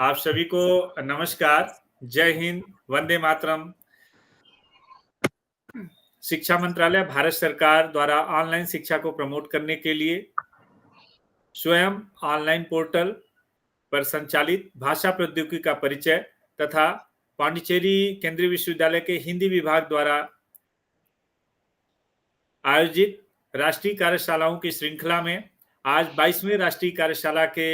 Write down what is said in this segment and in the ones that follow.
आप सभी को नमस्कार, जय हिंद, वंदे मातरम। शिक्षा मंत्रालय भारत सरकार द्वारा ऑनलाइन शिक्षा को प्रमोट करने के लिए स्वयं ऑनलाइन पोर्टल पर संचालित भाषा प्रौद्योगिकी का परिचय तथा पांडिचेरी केंद्रीय विश्वविद्यालय के हिंदी विभाग द्वारा आयोजित राष्ट्रीय कार्यशालाओं की श्रृंखला में आज 22वें राष्ट्रीय कार्यशाला के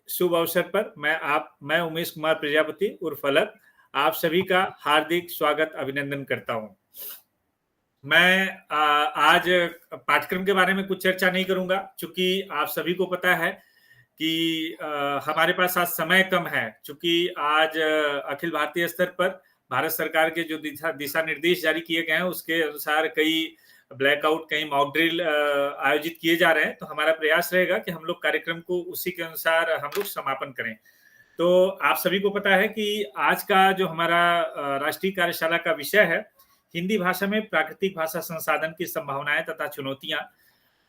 शुभ अवसर पर मैं उमेश कुमार प्रजापति उर्फ फलक आप सभी का हार्दिक स्वागत अभिनंदन करता हूं। मैं आज पाठ्यक्रम के बारे में कुछ चर्चा नहीं करूंगा, चूंकि आप सभी को पता है कि हमारे पास आज समय कम है। चूंकि आज अखिल भारतीय स्तर पर भारत सरकार के जो दिशा निर्देश जारी किए गए हैं उसके अनुसार कई ब्लैकआउट, कई मॉक ड्रिल आयोजित किए जा रहे हैं। तो हमारा प्रयास रहेगा कि हम लोग कार्यक्रम को उसी के अनुसार हम लोग समापन करें। तो आप सभी को पता है कि आज का जो हमारा राष्ट्रीय कार्यशाला का विषय है, हिंदी भाषा में प्राकृतिक भाषा संसाधन की संभावनाएं तथा चुनौतियां।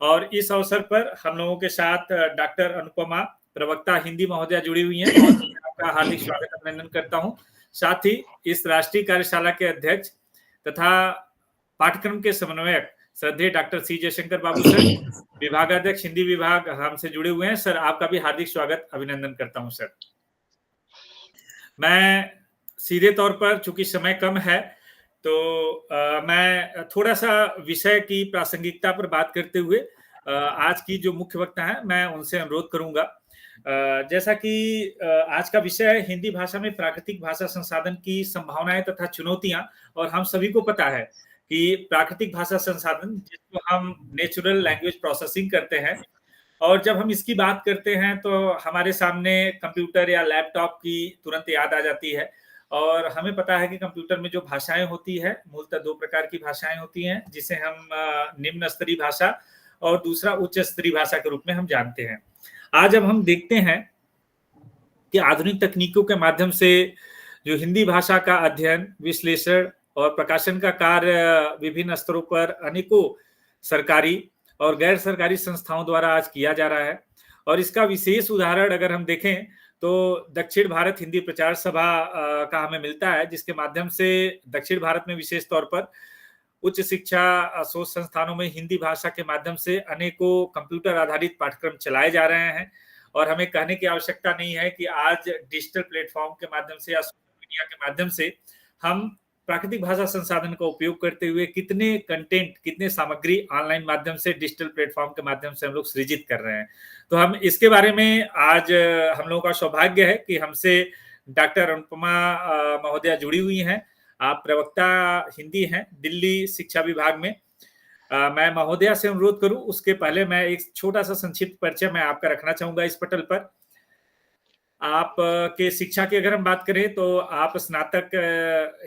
और इस अवसर पर हम लोगों के साथ डॉक्टर अनुपमा प्रवक्ता हिंदी महोदया जुड़ी हुई हैं और आपका हार्दिक स्वागत अभिनंदन करता हूं। साथ ही इस राष्ट्रीय कार्यशाला के अध्यक्ष तथा पाठ्यक्रम के समन्वयक श्रद्धेय डॉक्टर सी जयशंकर बाबू सर, विभागाध्यक्ष हिंदी विभाग, हमसे जुड़े हुए हैं। सर, आपका भी हार्दिक स्वागत अभिनंदन करता हूं। सर, मैं सीधे तौर पर, चूंकि समय कम है, तो मैं थोड़ा सा विषय की प्रासंगिकता पर बात करते हुए आज की जो मुख्य वक्ता हैं मैं उनसे अनुरोध करूंगा। जैसा कि आज का विषय है हिंदी भाषा में प्राकृतिक भाषा संसाधन की संभावनाएं तथा चुनौतियां। और हम सभी को पता है कि प्राकृतिक भाषा संसाधन, जिसको हम नेचुरल लैंग्वेज प्रोसेसिंग करते हैं, और जब हम इसकी बात करते हैं तो हमारे सामने कंप्यूटर या लैपटॉप की तुरंत याद आ जाती है। और हमें पता है कि कंप्यूटर में जो भाषाएं होती है, मूलतः दो प्रकार की भाषाएं होती हैं, जिसे हम निम्न स्तरीय भाषा और दूसरा उच्च स्तरीय भाषा के रूप में हम जानते हैं। आज जब हम देखते हैं कि आधुनिक तकनीकों के माध्यम से जो हिंदी भाषा का अध्ययन, विश्लेषण और प्रकाशन का कार्य विभिन्न स्तरों पर अनेकों सरकारी और गैर सरकारी संस्थाओं द्वारा आज किया जा रहा है, और इसका विशेष उदाहरण अगर हम देखें तो दक्षिण भारत हिंदी प्रचार सभा का हमें मिलता है, जिसके माध्यम से दक्षिण भारत में विशेष तौर पर उच्च शिक्षा शोध संस्थानों में हिंदी भाषा के माध्यम से अनेकों कंप्यूटर आधारित पाठ्यक्रम चलाए जा रहे हैं। और हमें कहने की आवश्यकता नहीं है कि आज डिजिटल प्लेटफॉर्म के माध्यम से या सोशल मीडिया के माध्यम से हम प्राकृतिक भाषा संसाधन का उपयोग करते हुए कितने कंटेंट, कितने सामग्री ऑनलाइन माध्यम से, डिजिटल प्लेटफॉर्म के माध्यम से हम लोग सृजित कर रहे हैं। तो हम इसके बारे में आज हम लोगों का सौभाग्य है कि हमसे डॉक्टर अनुपमा महोदया जुड़ी हुई हैं। आप प्रवक्ता हिंदी हैं दिल्ली शिक्षा विभाग में। मैं महोदया से अनुरोध करूं उसके पहले मैं एक छोटा सा संक्षिप्त परिचय मैं आपका रखना चाहूंगा इस पटल पर। आप के शिक्षा की अगर हम बात करें तो आप स्नातक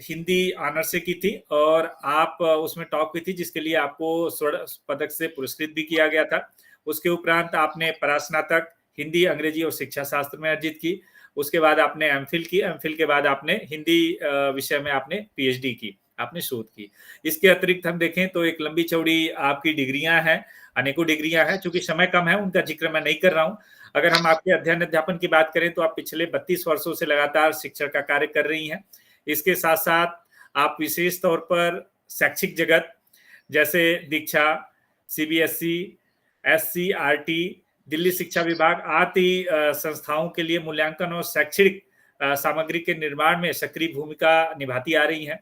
हिंदी ऑनर्स से की थी, और आप उसमें टॉप की थी, जिसके लिए आपको स्वर्ण पदक से पुरस्कृत भी किया गया था। उसके उपरांत आपने परास्नातक हिंदी, अंग्रेजी और शिक्षा शास्त्र में अर्जित की। उसके बाद आपने एमफिल की। एमफिल के बाद आपने हिंदी विषय में आपने पीएचडी की, आपने शोध की। इसके अतिरिक्त हम देखें तो एक लंबी चौड़ी आपकी डिग्रियां हैं, अनेकों डिग्रियां हैं। चूंकि समय कम है, उनका जिक्र मैं नहीं कर रहा हूं। अगर हम आपके अध्ययन अध्यापन की बात करें तो आप पिछले 32 वर्षों से लगातार शिक्षण का कार्य कर रही हैं। इसके साथ साथ आप विशेष तौर पर शैक्षिक जगत जैसे दीक्षा, सीबीएसई, एससीईआरटी, दिल्ली शिक्षा विभाग आदि संस्थाओं के लिए मूल्यांकन और शैक्षणिक सामग्री के निर्माण में सक्रिय भूमिका निभाती आ रही हैं।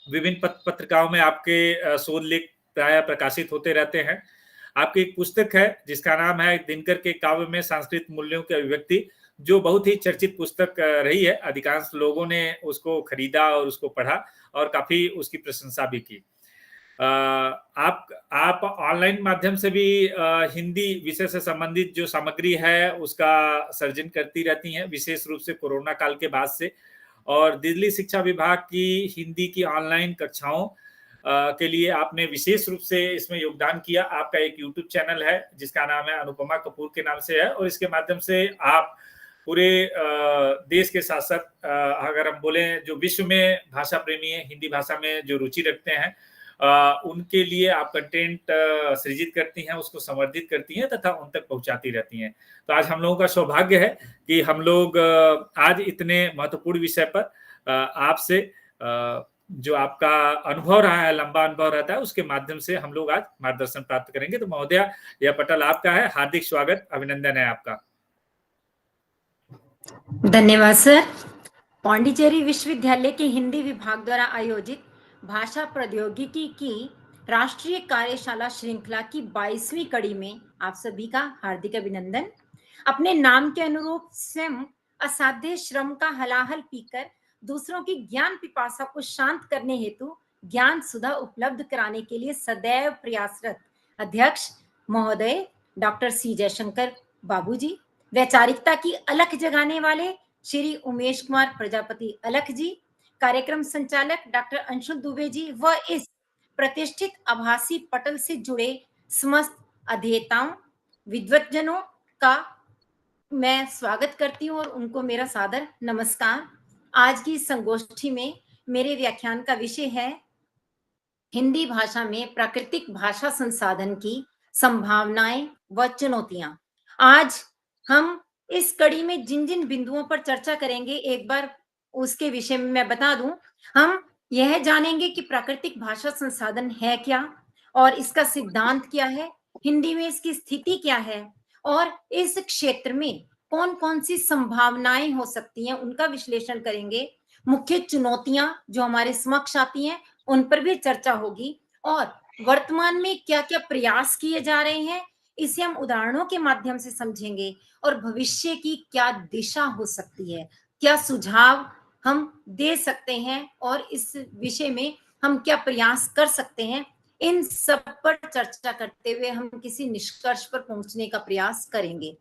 विभिन्न पत्रिकाओं में आपके शोध लेख प्राय प्रकाशित होते रहते हैं। आपकी एक पुस्तक है जिसका नाम है दिनकर के काव्य में सांस्कृतिक मूल्यों की अभिव्यक्ति, जो बहुत ही चर्चित पुस्तक रही है। अधिकांश लोगों ने उसको खरीदा और उसको पढ़ा और काफी उसकी प्रशंसा भी की। आप ऑनलाइन माध्यम से भी हिंदी विषय से संबंधित जो सामग्री है उसका सर्जन करती रहती हैं, विशेष रूप से कोरोना काल के बाद से। और दिल्ली शिक्षा विभाग की हिंदी की ऑनलाइन कक्षाओं के लिए आपने विशेष रूप से इसमें योगदान किया। आपका एक यूट्यूब चैनल है जिसका नाम है अनुपमा कपूर के नाम से है, और इसके माध्यम से आप पूरे देश के साथ साथ अगर हम बोलें जो विश्व में भाषा प्रेमी है, हिंदी भाषा में जो रुचि रखते हैं, उनके लिए आप कंटेंट सृजित करती हैं, उसको संवर्धित करती हैं तथा उन तक पहुँचाती रहती हैं। तो आज हम लोगों का सौभाग्य है कि हम लोग आज इतने महत्वपूर्ण विषय पर आपसे जो आपका अनुभव रहा है, लंबा अनुभव रहता है, उसके माध्यम से हम लोग आज मार्गदर्शन प्राप्त करेंगे। तो महोदया, यह पटल आपका है। हार्दिक स्वागत, अभिनंदन है आपका। धन्यवाद सर। पांडिचेरी विश्वविद्यालय के हिंदी विभाग द्वारा आयोजित भाषा प्रौद्योगिकी की राष्ट्रीय कार्यशाला श्रृंखला की 22वीं कड़ी में आप सभी का हार्दिक अभिनंदन। अपने नाम के अनुरूप स्वयं असाध्य श्रम का हलाहल पीकर दूसरों की ज्ञान पिपासा को शांत करने हेतु ज्ञान सुधा उपलब्ध कराने के लिए सदैव प्रयासरत अध्यक्ष महोदय डॉक्टर सी जयशंकर बाबू जी, वैचारिकता की अलख जगाने वाले श्री उमेश कुमार प्रजापति अलख जी, कार्यक्रम संचालक डॉक्टर अंशुल दुबे जी व इस प्रतिष्ठित आभासी पटल से जुड़े समस्त अध्येताओं विद्वतजनों का मैं स्वागत करती हूँ और उनको मेरा सादर नमस्कार। आज की संगोष्ठी में मेरे व्याख्यान का विषय है हिंदी भाषा में प्राकृतिक भाषा संसाधन की संभावनाएं व चुनौतियां। आज हम इस कड़ी में जिन जिन बिंदुओं पर चर्चा करेंगे, एक बार उसके विषय में मैं बता दूं। हम यह जानेंगे कि प्राकृतिक भाषा संसाधन है क्या और इसका सिद्धांत क्या है, हिंदी में इसकी स्थिति क्या है और इस क्षेत्र में कौन कौन सी संभावनाएं हो सकती हैं, उनका विश्लेषण करेंगे। मुख्य चुनौतियां जो हमारे समक्ष आती हैं उन पर भी चर्चा होगी और वर्तमान में क्या क्या प्रयास किए जा रहे हैं इसे हम उदाहरणों के माध्यम से समझेंगे और भविष्य की क्या दिशा हो सकती है, क्या सुझाव हम दे सकते हैं और इस विषय में हम क्या प्रयास कर सकते हैं, इन सब पर चर्चा करते हुए हम किसी निष्कर्ष पर पहुंचने का प्रयास करेंगे।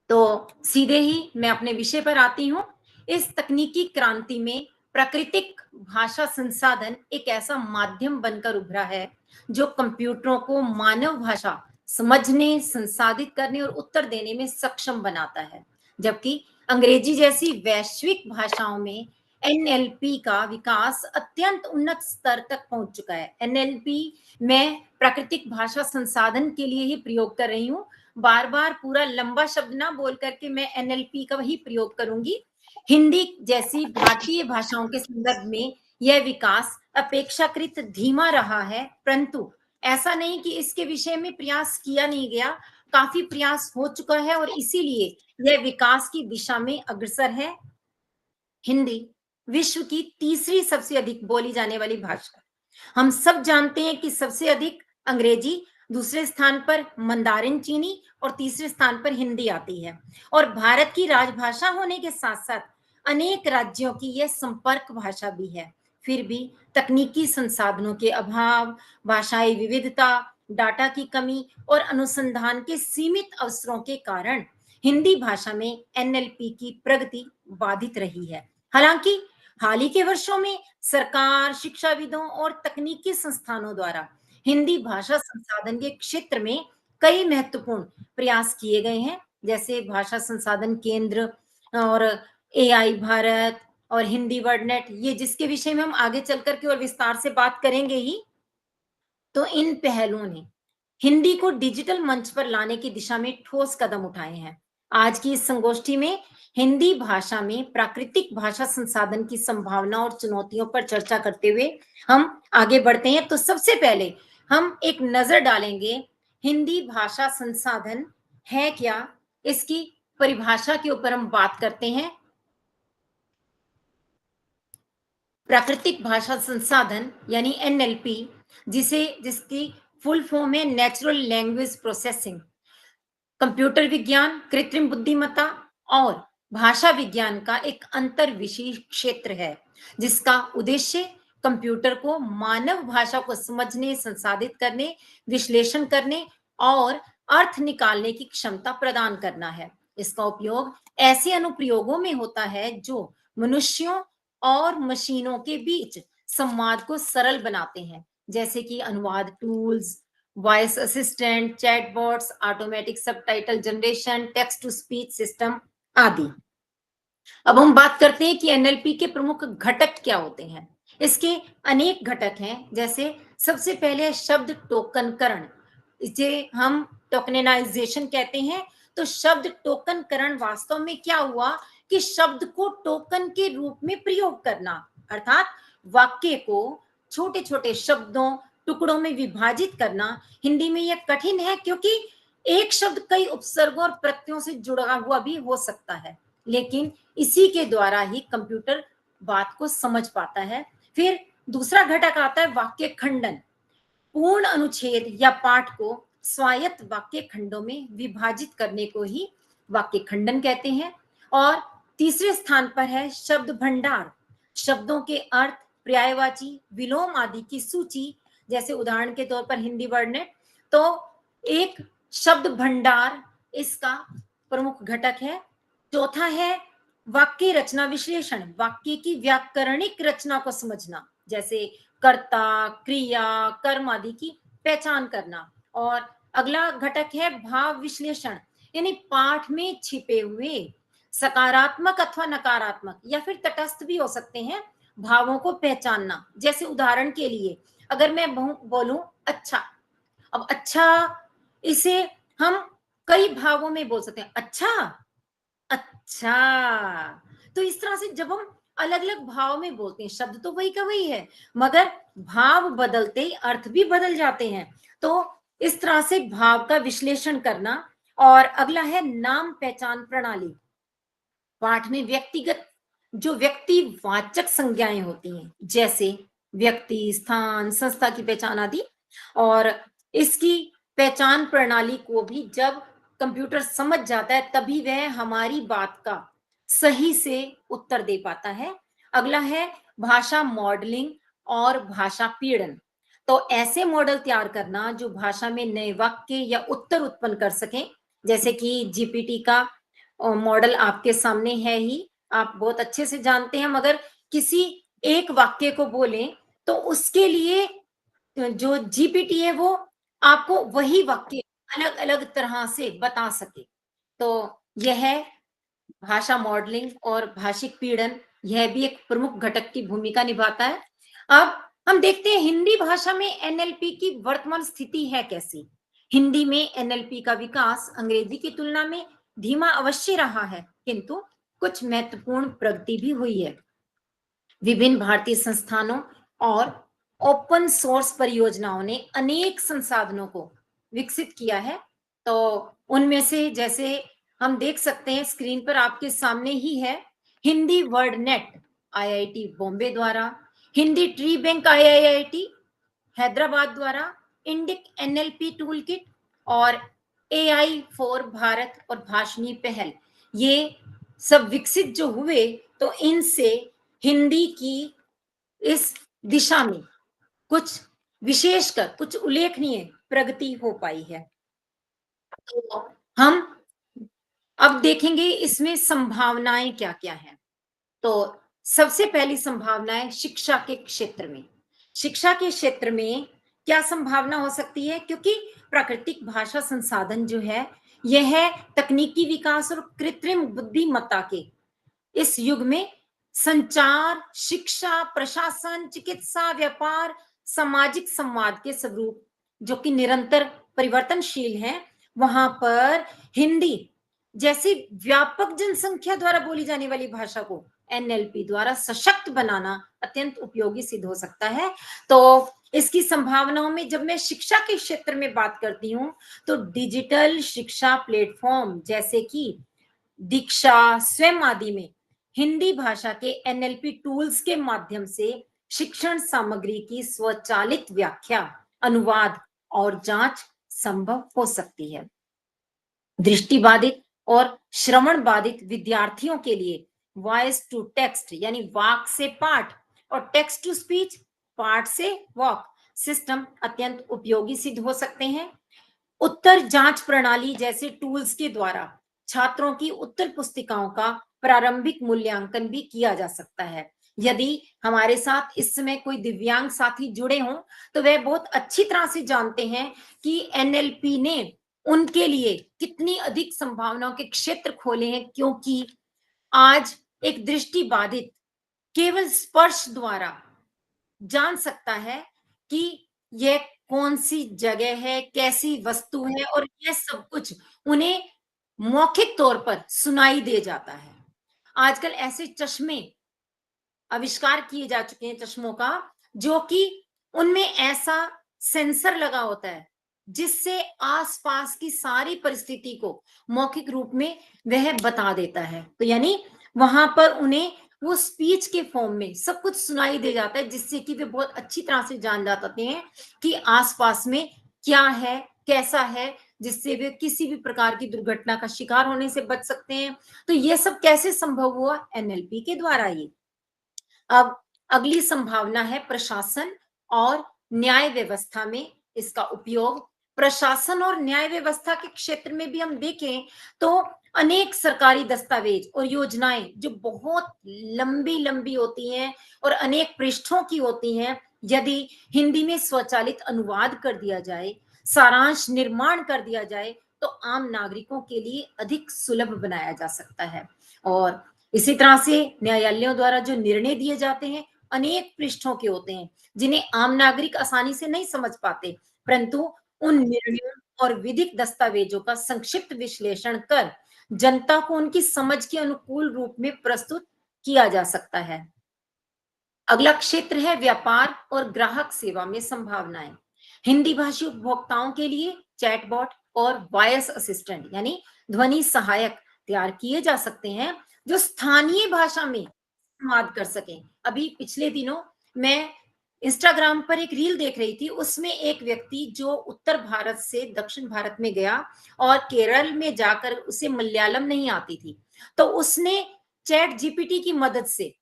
तो सीधे ही मैं अपने विषय पर आती हूँ। इस तकनीकी क्रांति में प्राकृतिक भाषा संसाधन एक ऐसा माध्यम बनकर उभरा है जो कंप्यूटरों को मानव भाषा समझने, संसाधित करने और उत्तर देने में सक्षम बनाता है, जबकि अंग्रेजी जैसी वैश्विक भाषाओं में एनएलपी का विकास अत्यंत उन्नत स्तर तक पहुंच चुका है। एनएलपी मैं प्राकृतिक भाषा संसाधन के लिए ही प्रयोग कर रही हूँ, बार बार पूरा लंबा शब्द ना बोल करके मैं एनएलपी का वही प्रयोग करूंगी। हिंदी जैसी भारतीय भाषाओं के संदर्भ में यह विकास अपेक्षाकृत धीमा रहा है, परंतु ऐसा नहीं कि इसके विषय में प्रयास किया नहीं गया, काफी प्रयास हो चुका है और इसीलिए यह विकास की दिशा में अग्रसर है। हिंदी विश्व की तीसरी सबसे अधिक बोली जाने वाली भाषा। हम सब जानते हैं कि सबसे अधिक अंग्रेजी, दूसरे स्थान पर मंदारिन चीनी और तीसरे स्थान पर हिंदी आती है और भारत की राजभाषा होने के साथ साथ अनेक राज्यों की यह संपर्क भाषा भी है। फिर भी तकनीकी संसाधनों के अभाव, भाषाई विविधता, डाटा की कमी और अनुसंधान के सीमित अवसरों के कारण हिंदी भाषा में एनएलपी की प्रगति बाधित रही है। हालांकि हाल ही के वर्षों में सरकार, शिक्षाविदों और तकनीकी संस्थानों द्वारा हिंदी भाषा संसाधन के क्षेत्र में कई महत्वपूर्ण प्रयास किए गए हैं, जैसे भाषा संसाधन केंद्र और एआई भारत और हिंदी वर्डनेट, ये जिसके विषय में हम आगे चल करके और विस्तार से बात करेंगे ही। तो इन पहलों ने हिंदी को डिजिटल मंच पर लाने की दिशा में ठोस कदम उठाए हैं। आज की इस संगोष्ठी में हिंदी भाषा में प्राकृतिक भाषा संसाधन की संभावना और चुनौतियों पर चर्चा करते हुए हम आगे बढ़ते हैं। तो सबसे पहले हम एक नजर डालेंगे हिंदी भाषा संसाधन है क्या, इसकी परिभाषा के ऊपर हम बात करते हैं। प्राकृतिक भाषा संसाधन यानी एनएलपी, जिसकी फुल फॉर्म है नेचुरल लैंग्वेज प्रोसेसिंग, कंप्यूटर विज्ञान, कृत्रिम बुद्धिमत्ता और भाषा विज्ञान का एक अंतर विशेष क्षेत्र है, जिसका उद्देश्य कंप्यूटर को मानव भाषा को समझने, संसाधित करने, विश्लेषण करने और अर्थ निकालने की क्षमता प्रदान करना है। इसका उपयोग ऐसे अनुप्रयोगों में होता है जो मनुष्यों और मशीनों के बीच संवाद को सरल बनाते हैं, जैसे कि अनुवाद tools, voice assistant, chatbots, automatic subtitle generation, text to speech system आदि। अब हम बात करते हैं कि एनएलपी के प्रमुख घटक क्या होते हैं। इसके अनेक घटक हैं, जैसे सबसे पहले है शब्द टोकनकरण, इसे हम टोकनाइजेशन कहते हैं। तो शब्द टोकनकरण वास्तव में क्या हुआ कि शब्द को टोकन के रूप में प्रयोग करना, अर्थात वाक्य को छोटे छोटे शब्दों टुकड़ों में विभाजित करना। हिंदी में यह कठिन है क्योंकि एक शब्द कई उपसर्गों और प्रत्ययों से जुड़ा हुआ भी हो सकता है, लेकिन इसी के द्वारा ही कंप्यूटर बात को समझ पाता है। फिर दूसरा घटक आता है वाक्य खंडन। पूर्ण अनुच्छेद या पाठ को स्वायत्त वाक्य खंडों में विभाजित करने को ही वाक्य खंडन कहते हैं। और तीसरे स्थान पर है शब्द भंडार। शब्दों के अर्थ, पर्यायवाची, विलोम आदि की सूची, जैसे उदाहरण के तौर पर हिंदी वर्डनेट। तो एक शब्द भंडार इसका प्रमुख घटक है। चौथा है वाक्य रचना विश्लेषण, वाक्य की व्याकरणिक रचना को समझना, जैसे कर्ता, क्रिया, कर्म आदि की पहचान करना। और अगला घटक है भाव विश्लेषण, यानी पाठ में छिपे हुए सकारात्मक अथवा नकारात्मक या फिर तटस्थ भी हो सकते हैं भावों को पहचानना। जैसे उदाहरण के लिए अगर मैं बोलूं अच्छा, अब अच्छा इसे हम कई भावों में बोल सकते हैं। अच्छा, अच्छा। तो इस तरह से जब हम अलग अलग भाव में बोलते हैं, शब्द तो वही का वही है, मगर भाव बदलते ही अर्थ भी बदल जाते हैं। तो इस तरह से भाव का विश्लेषण करना। और अगला है नाम पहचान प्रणाली। पाठ में व्यक्तिगत जो व्यक्तिवाचक संज्ञाएं होती हैं, जैसे व्यक्ति, स्थान, संस्था की पहचान आदि, और इसकी पहचान प्रणाली को भी जब कंप्यूटर समझ जाता है तभी वह हमारी बात का सही से उत्तर दे पाता है। अगला है भाषा मॉडलिंग और भाषा पीड़न। तो ऐसे मॉडल तैयार करना जो भाषा में नए वाक्य या उत्तर उत्पन्न कर सकें, जैसे कि जीपीटी का मॉडल आपके सामने है ही, आप बहुत अच्छे से जानते हैं, मगर किसी एक वाक्य को बोलें तो उसके लिए जो जीपीटी है वो आपको वही वाक्य अलग अलग तरह से बता सके। तो यह है भाषा मॉडलिंग और भाषिक पीड़न, यह भी एक प्रमुख घटक की भूमिका निभाता है। अब हम देखते हैं हिंदी भाषा में एनएलपी की वर्तमान स्थिति है कैसी। हिंदी में एनएलपी का विकास अंग्रेजी की तुलना में धीमा अवश्य रहा है, किंतु कुछ महत्वपूर्ण प्रगति भी हुई है। विभिन्न भारतीय संस्थानों और ओपन सोर्स परियोजनाओं ने अनेक संसाधनों को विकसित किया है। तो उनमें से जैसे हम देख सकते हैं स्क्रीन पर आपके सामने ही है, Hindi word net IIT Bombay द्वारा, Hindi tree bank IIT Hyderabad द्वारा, इंडिक एनएलपी टूल किट और एआई फॉर भारत और भाषणी पहल, ये सब विकसित जो हुए तो इनसे हिंदी की इस दिशा में कुछ विशेषकर कुछ उल्लेखनीय प्रगति हो पाई है। तो हम अब देखेंगे इसमें संभावनाएं क्या क्या हैं। तो सबसे पहली संभावना है शिक्षा के क्षेत्र में। शिक्षा के क्षेत्र में क्या संभावना हो सकती है, क्योंकि प्राकृतिक भाषा संसाधन जो है यह तकनीकी विकास और कृत्रिम बुद्धिमत्ता के इस युग में संचार, शिक्षा, प्रशासन, चिकित्सा, व्यापार, सामाजिक संवाद के स्वरूप जो कि निरंतर परिवर्तनशील हैं, वहां पर हिंदी जैसी व्यापक जनसंख्या द्वारा बोली जाने वाली भाषा को एनएलपी द्वारा सशक्त बनाना अत्यंत उपयोगी सिद्ध हो सकता है। तो इसकी संभावनाओं में जब मैं शिक्षा के क्षेत्र में बात करती हूँ तो डिजिटल शिक्षा प्लेटफॉर्म जैसे कि दीक्षा, स्वयं आदि में हिंदी भाषा के एनएलपी टूल्स के माध्यम से शिक्षण सामग्री की स्वचालित व्याख्या, अनुवाद और जांच संभव हो सकती है। दृष्टिबाधित और श्रवण बाधित विद्यार्थियों के लिए वॉइस टू टेक्स्ट यानी वाक से पाठ और टेक्स्ट टू स्पीच, पाठ से वॉक सिस्टम अत्यंत उपयोगी सिद्ध हो सकते हैं। उत्तर जांच प्रणाली जैसे टूल्स के द्वारा छात्रों की उत्तर पुस्तिकाओं का प्रारंभिक मूल्यांकन भी किया जा सकता है। यदि हमारे साथ इस समय कोई दिव्यांग साथी जुड़े हों तो वे बहुत अच्छी तरह से जानते हैं कि एनएलपी ने उनके लिए कितनी अधिक संभावनाओं के क्षेत्र खोले हैं, क्योंकि आज एक दृष्टि बाधित केवल स्पर्श द्वारा जान सकता है कि ये कौन सी जगह है, कैसी वस्तु है, और ये सब कुछ उन्हें मौखिक तौर पर सुनाई दे जाता है। आजकल ऐसे चश्मे आविष्कार किए जा चुके हैं चश्मों का, जो कि उनमें ऐसा सेंसर लगा होता है जिससे आसपास की सारी परिस्थिति को मौखिक रूप में वह बता देता है। तो यानी वहां पर उन्हें वो स्पीच के फॉर्म में सब कुछ सुनाई दे जाता है, जिससे कि वे बहुत अच्छी तरह से जान जाते हैं कि आसपास में क्या है, कैसा है, जिससे वे किसी भी प्रकार की दुर्घटना का शिकार होने से बच सकते हैं। तो ये सब कैसे संभव हुआ? एनएलपी के द्वारा। ये अब अगली संभावना है प्रशासन और न्याय व्यवस्था में इसका उपयोग। प्रशासन और न्याय व्यवस्था के क्षेत्र में भी हम देखें तो अनेक सरकारी दस्तावेज और योजनाएं जो बहुत लंबी लंबी होती हैं और अनेक पृष्ठों की होती हैं, यदि हिंदी में स्वचालित अनुवाद कर दिया जाए, सारांश निर्माण कर दिया जाए, तो आम नागरिकों के लिए अधिक सुलभ बनाया जा सकता है। और इसी तरह से न्यायालयों द्वारा जो निर्णय दिए जाते हैं अनेक पृष्ठों के होते हैं, जिन्हें आम नागरिक आसानी से नहीं समझ पाते, परंतु उन निर्णयों और विधिक दस्तावेजों का संक्षिप्त विश्लेषण कर जनता को उनकी समझ के अनुकूल रूप में प्रस्तुत किया जा सकता है। अगला क्षेत्र है व्यापार और ग्राहक सेवा में संभावनाएं। हिंदी भाषी उपभोक्ताओं के लिए चैटबॉट और वॉयस असिस्टेंट यानी ध्वनि सहायक तैयार किए जा सकते हैं, जो स्थानीय भाषा में संवाद कर सकें। अभी पिछले दिनों मैं इंस्टाग्राम पर एक रील देख रही थी, उसमें एक व्यक्ति जो उत्तर भारत से दक्षिण भारत में गया और केरल में जाकर उसे मलयालम नहीं आती थी, तो उसने चैट जीपीटी की मदद से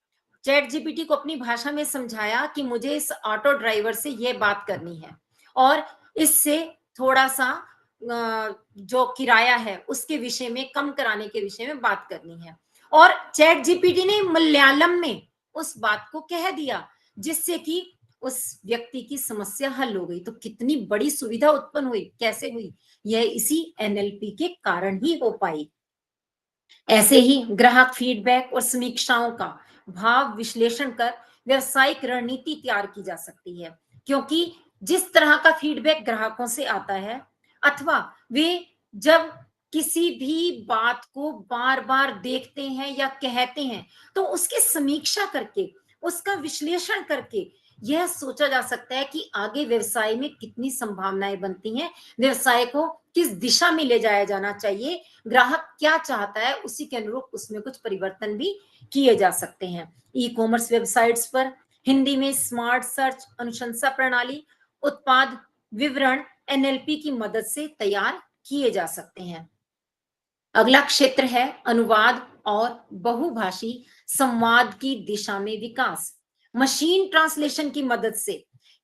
चैट जीपीटी को अपनी भाषा में समझाया कि मुझे इस ऑटो ड्राइवर से यह बात करनी है और इससे थोड़ा सा जो किराया है उसके विषय में कम कराने के विषय में बात करनी है, और चैट जीपीटी ने मलयालम में उस बात को कह दिया, जिससे कि उस व्यक्ति की समस्या हल हो गई। तो कितनी बड़ी सुविधा उत्पन्न हुई, कैसे हुई? यह इसी एनएलपी के कारण ही हो पाई। ऐसे ही ग्राहक फीडबैक और समीक्षाओं का भाव विश्लेषण कर व्यवसायिक रणनीति तैयार की जा सकती है, क्योंकि जिस तरह का फीडबैक ग्राहकों से आता है, अथवा वे जब किसी भी बात को बार बार देखते हैं या कहते हैं, तो उसकी समीक्षा करके उसका विश्लेषण करके यह सोचा जा सकता है कि आगे व्यवसाय में कितनी संभावनाएं बनती हैं, व्यवसाय को किस दिशा में ले जाया जाना चाहिए, ग्राहक क्या चाहता है, उसी के अनुरूप उसमें कुछ परिवर्तन भी किए जा सकते हैं। ई कॉमर्स वेबसाइट्स पर हिंदी में स्मार्ट सर्च अनुशंसा प्रणाली, उत्पाद विवरण एनएलपी की मदद से तैयार किए जा सकते हैं। अगला क्षेत्र है अनुवाद और बहुभाषी संवाद की दिशा में विकास। मशीन ट्रांसलेशन की मदद से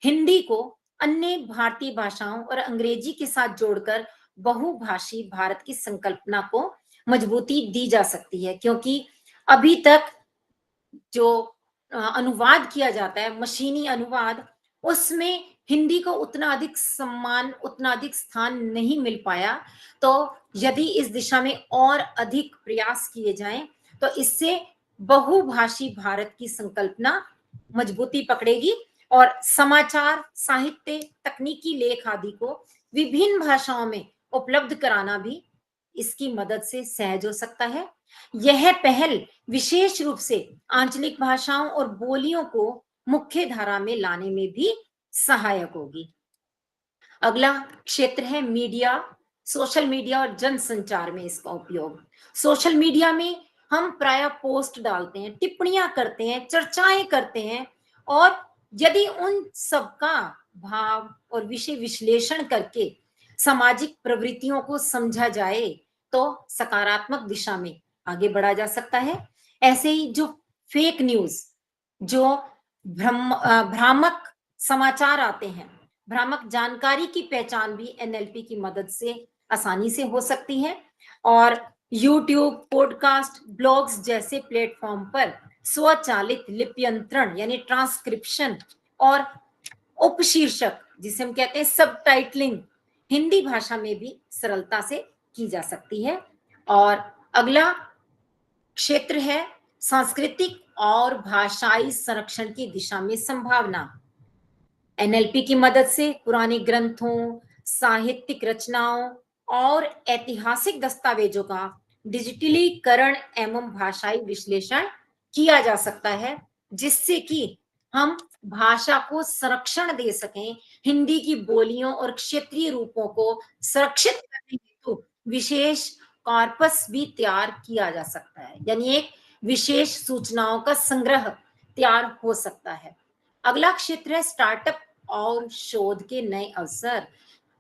हिंदी को अन्य भारतीय भाषाओं और अंग्रेजी के साथ जोड़कर बहुभाषी भारत की संकल्पना को मजबूती दी जा सकती है, क्योंकि अभी तक जो अनुवाद किया जाता है, मशीनी अनुवाद, उसमें हिंदी को उतना अधिक सम्मान, उतना अधिक स्थान नहीं मिल पाया। तो यदि इस दिशा में और अधिक प्रयास किए जाएं, तो इससे बहुभाषी भारत की संकल्पना मजबूती पकड़ेगी और समाचार, साहित्य, तकनीकी लेख आदि को विभिन्न भाषाओं में उपलब्ध कराना भी इसकी मदद से सहज हो सकता है। यह पहल विशेष रूप से आंचलिक भाषाओं और बोलियों को मुख्य धारा में लाने में भी सहायक होगी। अगला क्षेत्र है मीडिया, सोशल मीडिया और जनसंचार में इसका उपयोग। सोशल मीडिया में हम प्राय पोस्ट डालते हैं, टिप्पणियां करते हैं, चर्चाएं करते हैं, और यदि उन सबका भाव और विषय विश्लेषण करके सामाजिक प्रवृत्तियों को समझा जाए, तो सकारात्मक दिशा में आगे बढ़ा जा सकता है। ऐसे ही जो फेक न्यूज, जो भ्रामक समाचार आते हैं, भ्रामक जानकारी की पहचान भी एनएलपी की मदद से आसानी से हो सकती है। और यूट्यूब, पॉडकास्ट, ब्लॉग्स जैसे प्लेटफॉर्म पर स्वचालित लिप्यंतरण यानी ट्रांसक्रिप्शन और उपशीर्षक, जिसे हम कहते हैं सब टाइटलिंग, हिंदी भाषा में भी सरलता से की जा सकती है। और अगला क्षेत्र है सांस्कृतिक और भाषाई संरक्षण की दिशा में संभावना। एनएलपी की मदद से पुराने ग्रंथों, साहित्यिक रचनाओं और ऐतिहासिक दस्तावेजों का डिजिटलीकरण एवं भाषाई विश्लेषण किया जा सकता है, जिससे कि हम भाषा को संरक्षण दे सकें। हिंदी की बोलियों और क्षेत्रीय रूपों को सुरक्षित करने हेतु विशेष कॉर्पस भी तैयार किया जा सकता है, यानी एक विशेष सूचनाओं का संग्रह तैयार हो सकता है। अगला क्षेत्र है स्टार्टअप और शोध के नए अवसर।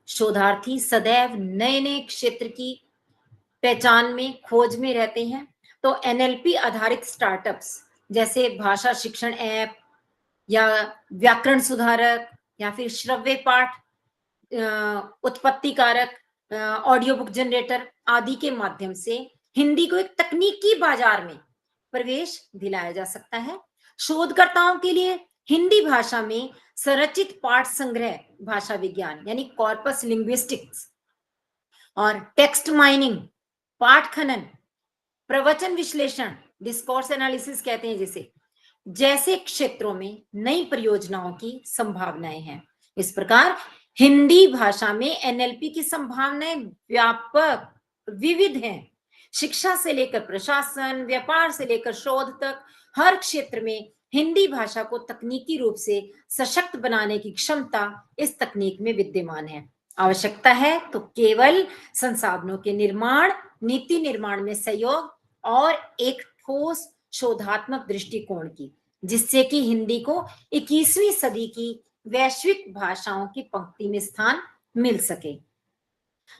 शोधार्थी सदैव नए नए क्षेत्र की पहचान में, खोज में रहते हैं। तो एनएलपी आधारित स्टार्टअप्स जैसे भाषा शिक्षण ऐप या व्याकरण सुधारक या फिर श्रव्य पाठ उत्पत्ति कारक, ऑडियो बुक जनरेटर आदि के माध्यम से हिंदी को एक तकनीकी बाजार में प्रवेश दिलाया जा सकता है। शोधकर्ताओं के लिए हिंदी भाषा में संरचित पाठ संग्रह, भाषा विज्ञान यानी कॉर्पस लिंग्विस्टिक्स और टेक्स्ट माइनिंग, पाठ खनन, प्रवचन विश्लेषण, डिस्कोर्स एनालिसिस कहते हैं जिसे, जैसे क्षेत्रों में नई परियोजनाओं की संभावनाएं हैं। इस प्रकार हिंदी भाषा में एनएलपी की संभावनाएं व्यापक, विविध हैं। शिक्षा से लेकर प्रशासन, व्यापार से लेकर शोध तक हर क्षेत्र में हिंदी भाषा को तकनीकी रूप से सशक्त बनाने की क्षमता इस तकनीक में विद्यमान है। आवश्यकता है तो केवल संसाधनों के निर्माण, नीति निर्माण में सहयोग और एक ठोस शोधात्मक दृष्टिकोण की, जिससे कि हिंदी को 21वीं सदी की वैश्विक भाषाओं की पंक्ति में स्थान मिल सके।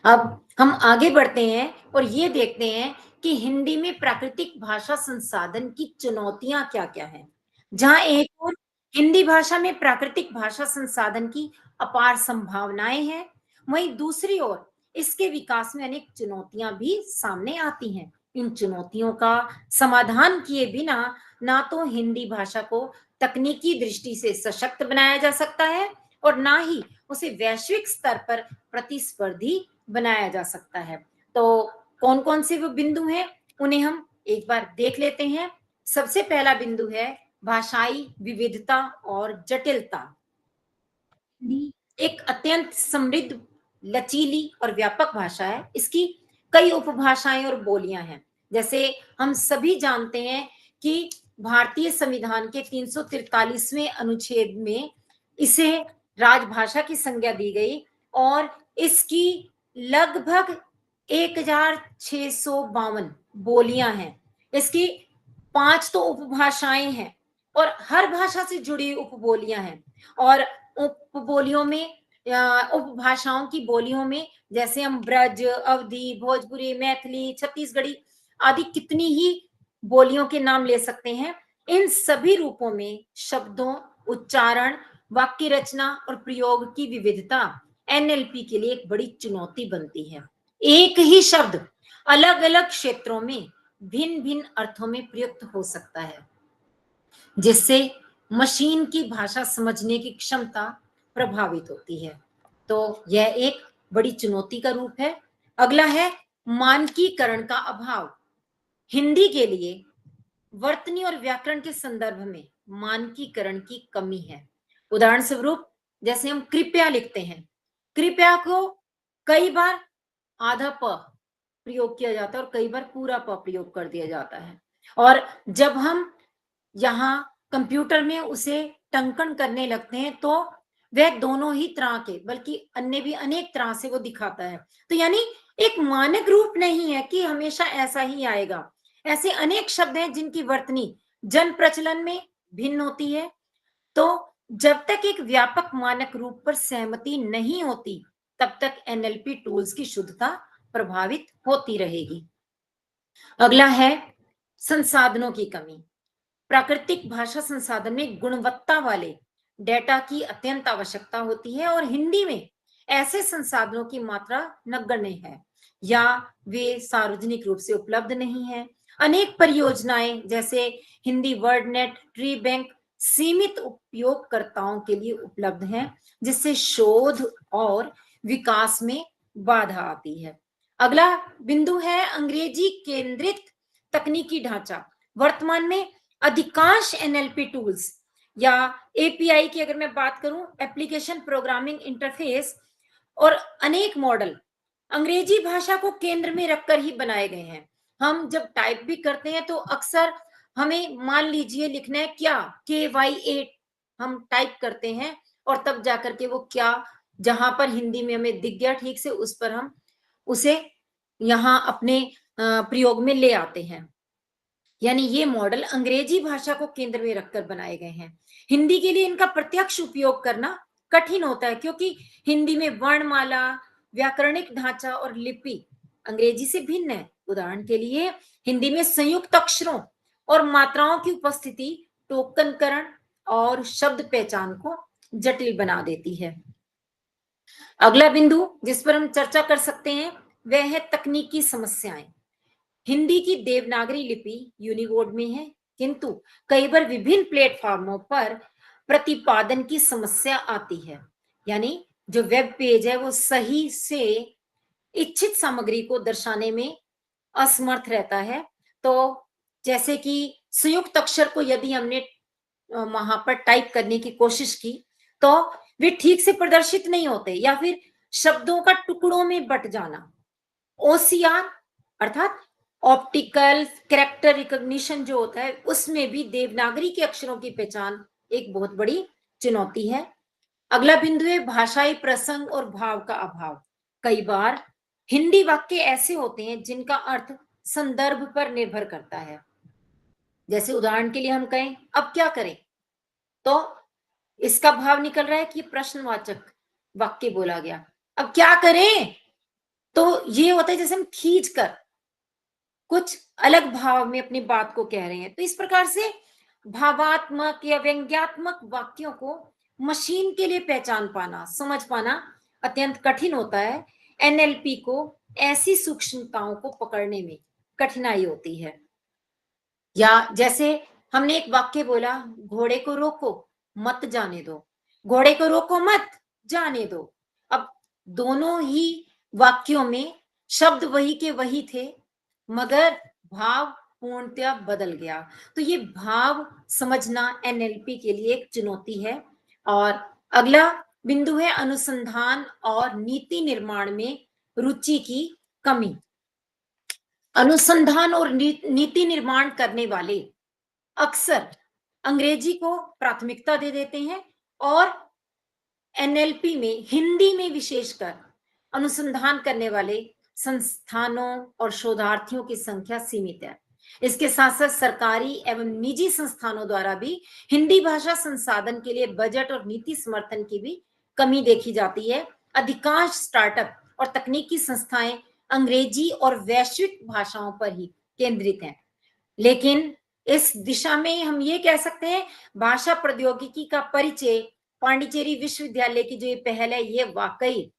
अब हम आगे बढ़ते हैं और ये देखते हैं कि हिंदी में प्राकृतिक भाषा संसाधन की चुनौतियां क्या क्या हैं। जहां एक और हिंदी भाषा में प्राकृतिक भाषा संसाधन की अपार संभावनाएं हैं, वहीं दूसरी ओर इसके विकास में अनेक चुनौतियां भी सामने आती हैं। इन चुनौतियों का समाधान किए बिना ना तो हिंदी भाषा को तकनीकी दृष्टि से सशक्त बनाया जा सकता है और ना ही उसे वैश्विक स्तर पर प्रतिस्पर्धी बनाया जा सकता है। तो कौन कौन से वो बिंदु हैं, उन्हें हम एक बार देख लेते हैं। सबसे पहला बिंदु है भाषाई विविधता और जटिलता। एक अत्यंत समृद्ध, लचीली और व्यापक भाषा है। इसकी कई उपभाषाएं और बोलियां हैं। जैसे हम सभी जानते हैं कि भारतीय संविधान के 343वें अनुच्छेद में इसे राजभाषा की संज्ञा दी गई और इसकी लगभग 1652 बोलियां हैं। इसकी 5 तो उपभाषाएं हैं और हर भाषा से जुड़ी उपबोलियां हैं। और उपबोलियों में, उपभाषाओं की बोलियों में जैसे हम ब्रज, अवधी, भोजपुरी, मैथिली, छत्तीसगढ़ी आदि कितनी ही बोलियों के नाम ले सकते हैं। इन सभी रूपों में शब्दों, उच्चारण, वाक्य रचना और प्रयोग की विविधता एनएलपी के लिए एक बड़ी चुनौती बनती है। एक ही शब्द अलग अलग क्षेत्रों में भिन्न भिन्न अर्थों में प्रयुक्त हो सकता है, जिससे मशीन की भाषा समझने की क्षमता प्रभावित होती है। तो यह एक बड़ी चुनौती का रूप है। अगला है मानकीकरण का अभाव। हिंदी के लिए वर्तनी और व्याकरण के संदर्भ में मानकीकरण की कमी है। उदाहरण स्वरूप जैसे हम कृपया लिखते हैं, कृपया को कई बार आधा प प्रयोग किया जाता है और कई बार पूरा प प्रयोग कर दिया जाता है। और जब हम यहाँ कंप्यूटर में उसे टंकन करने लगते हैं तो वह दोनों ही तरह के, बल्कि अन्य भी अनेक तरह से वो दिखाता है। तो यानी एक मानक रूप नहीं है कि हमेशा ऐसा ही आएगा। ऐसे अनेक शब्द हैं जिनकी वर्तनी जन प्रचलन में भिन्न होती है। तो जब तक एक व्यापक मानक रूप पर सहमति नहीं होती, तब तक एनएलपी टूल्स की शुद्धता प्रभावित होती रहेगी। अगला है संसाधनों की कमी। प्राकृतिक भाषा संसाधन में गुणवत्ता वाले डेटा की अत्यंत आवश्यकता होती है और हिंदी में ऐसे संसाधनों की मात्रा नगण्य है या वे सार्वजनिक रूप से उपलब्ध नहीं है। अनेक परियोजनाएं जैसे Hindi word net, tree bank सीमित उपयोगकर्ताओं के लिए उपलब्ध हैं, जिससे शोध और विकास में बाधा आती है। अगला बिंदु है अंग्रेजी केंद्रित तकनीकी ढांचा। वर्तमान में अधिकांश एनएलपी टूल्स या एपीआई की अगर मैं बात करूं, एप्लीकेशन प्रोग्रामिंग इंटरफेस, और अनेक मॉडल अंग्रेजी भाषा को केंद्र में रखकर ही बनाए गए हैं। हम जब टाइप भी करते हैं तो अक्सर हमें मान लीजिए लिखना है क्या, KY8 हम टाइप करते हैं और तब जाकर के वो क्या जहां पर हिंदी में हमें दिख गया ठीक से उस पर हम उसे यहाँ अपने प्रयोग में ले आते हैं। यानी ये मॉडल अंग्रेजी भाषा को केंद्र में रखकर बनाए गए हैं। हिंदी के लिए इनका प्रत्यक्ष उपयोग करना कठिन होता है क्योंकि हिंदी में वर्णमाला, व्याकरणिक ढांचा और लिपि अंग्रेजी से भिन्न है। उदाहरण के लिए हिंदी में संयुक्त अक्षरों और मात्राओं की उपस्थिति टोकनकरण और शब्द पहचान को जटिल बना देती है। अगला बिंदु जिस पर हम चर्चा कर सकते हैं वह है तकनीकी समस्याएं। हिंदी की देवनागरी लिपि यूनिकोड में है, किंतु कई बार विभिन्न प्लेटफॉर्मों पर प्रतिपादन की समस्या आती है। यानी जो वेब पेज है वो सही से इच्छित सामग्री को दर्शाने में असमर्थ रहता है। तो जैसे कि संयुक्त अक्षर को यदि हमने वहां पर टाइप करने की कोशिश की तो वे ठीक से प्रदर्शित नहीं होते, या फिर शब्दों का टुकड़ों में बट जाना। ओसीआर अर्थात ऑप्टिकल कैरेक्टर रिकॉग्निशन जो होता है उसमें भी देवनागरी के अक्षरों की पहचान एक बहुत बड़ी चुनौती है। अगला बिंदु है भाषाई प्रसंग और भाव का अभाव। कई बार हिंदी वाक्य ऐसे होते हैं जिनका अर्थ संदर्भ पर निर्भर करता है। जैसे उदाहरण के लिए हम कहें अब क्या करें, तो इसका भाव निकल रहा है कि प्रश्नवाचक वाक्य बोला गया। अब क्या करें, तो ये होता है जैसे हम खींच कर कुछ अलग भाव में अपनी बात को कह रहे हैं। तो इस प्रकार से भावात्मक या व्यंग्यात्मक वाक्यों को मशीन के लिए पहचान पाना, समझ पाना अत्यंत कठिन होता है। एनएलपी को ऐसी सूक्ष्मताओं को पकड़ने में कठिनाई होती है। या जैसे हमने एक वाक्य बोला, घोड़े को रोको मत जाने दो, घोड़े को रोको मत जाने दो। अब दोनों ही वाक्यों में शब्द वही के वही थे मगर भाव पूर्णतया बदल गया। तो ये भाव समझना एनएलपी के लिए एक चुनौती है। और अगला बिंदु है अनुसंधान और नीति निर्माण में रुचि की कमी। अनुसंधान और नीति निर्माण करने वाले अक्सर अंग्रेजी को प्राथमिकता दे देते हैं और एनएलपी में हिंदी में विशेषकर अनुसंधान करने वाले संस्थानों और शोधार्थियों की संख्या सीमित है। इसके साथ साथ सरकारी एवं निजी संस्थानों द्वारा भी हिंदी भाषा संसाधन के लिए बजट और नीति समर्थन की भी कमी देखी जाती है। अधिकांश स्टार्टअप और तकनीकी संस्थाएं अंग्रेजी और वैश्विक भाषाओं पर ही केंद्रित हैं। लेकिन इस दिशा में हम ये कह सकते हैं भाषा प्रौद्योगिकी का परिचय पांडिचेरी विश्वविद्यालय की जो ये पहल है ये वाकई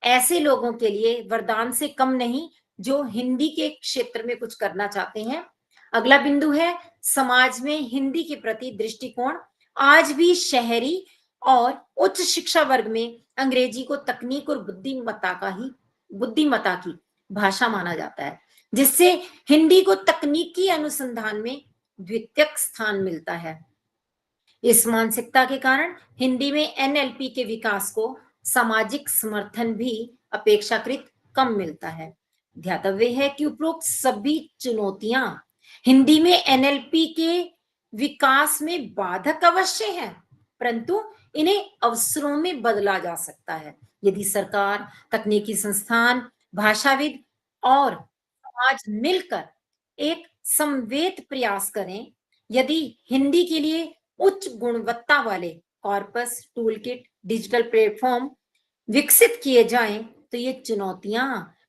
ऐसे लोगों के लिए वरदान से कम नहीं जो हिंदी के क्षेत्र में कुछ करना चाहते हैं। अगला बिंदु है समाज में हिंदी के प्रति दृष्टिकोण। आज भी शहरी और उच्च शिक्षा वर्ग में अंग्रेजी को तकनीक और बुद्धिमत्ता की भाषा माना जाता है, जिससे हिंदी को तकनीकी अनुसंधान में द्वितीयक स्थान मिलता है। इस मानसिकता के कारण हिंदी में एनएलपी के विकास को सामाजिक समर्थन भी अपेक्षाकृत कम मिलता है। ध्यातव्य है कि उपरोक्त सभी चुनौतियां हिंदी में एनएलपी के विकास में बाधक अवश्य है, परंतु इन्हें अवसरों में बदला जा सकता है यदि सरकार, तकनीकी संस्थान, भाषाविद और समाज मिलकर एक समवेत प्रयास करें। यदि हिंदी के लिए उच्च गुणवत्ता वाले कॉर्पस, टूलकिट, डिजिटल प्लेटफॉर्म विकसित किए जाएं तो ये चुनौतियां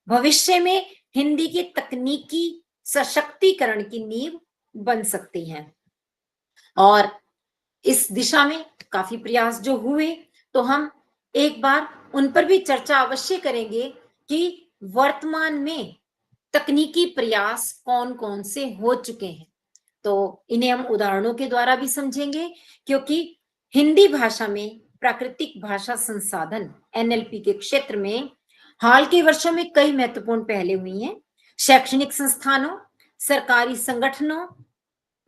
भविष्य में हिंदी के तकनीकी सशक्तिकरण की नींव बन सकती हैं। और इस दिशा में काफी प्रयास जो हुए तो हम एक बार उन पर भी चर्चा अवश्य करेंगे कि वर्तमान में तकनीकी प्रयास कौन कौन से हो चुके हैं। तो इन्हें हम उदाहरणों के द्वारा भी समझेंगे क्योंकि हिंदी भाषा में प्राकृतिक भाषा संसाधन एनएलपी के क्षेत्र में हाल के वर्षों में कई महत्वपूर्ण पहलें हुई हैं। शैक्षणिक संस्थानों, सरकारी संगठनों,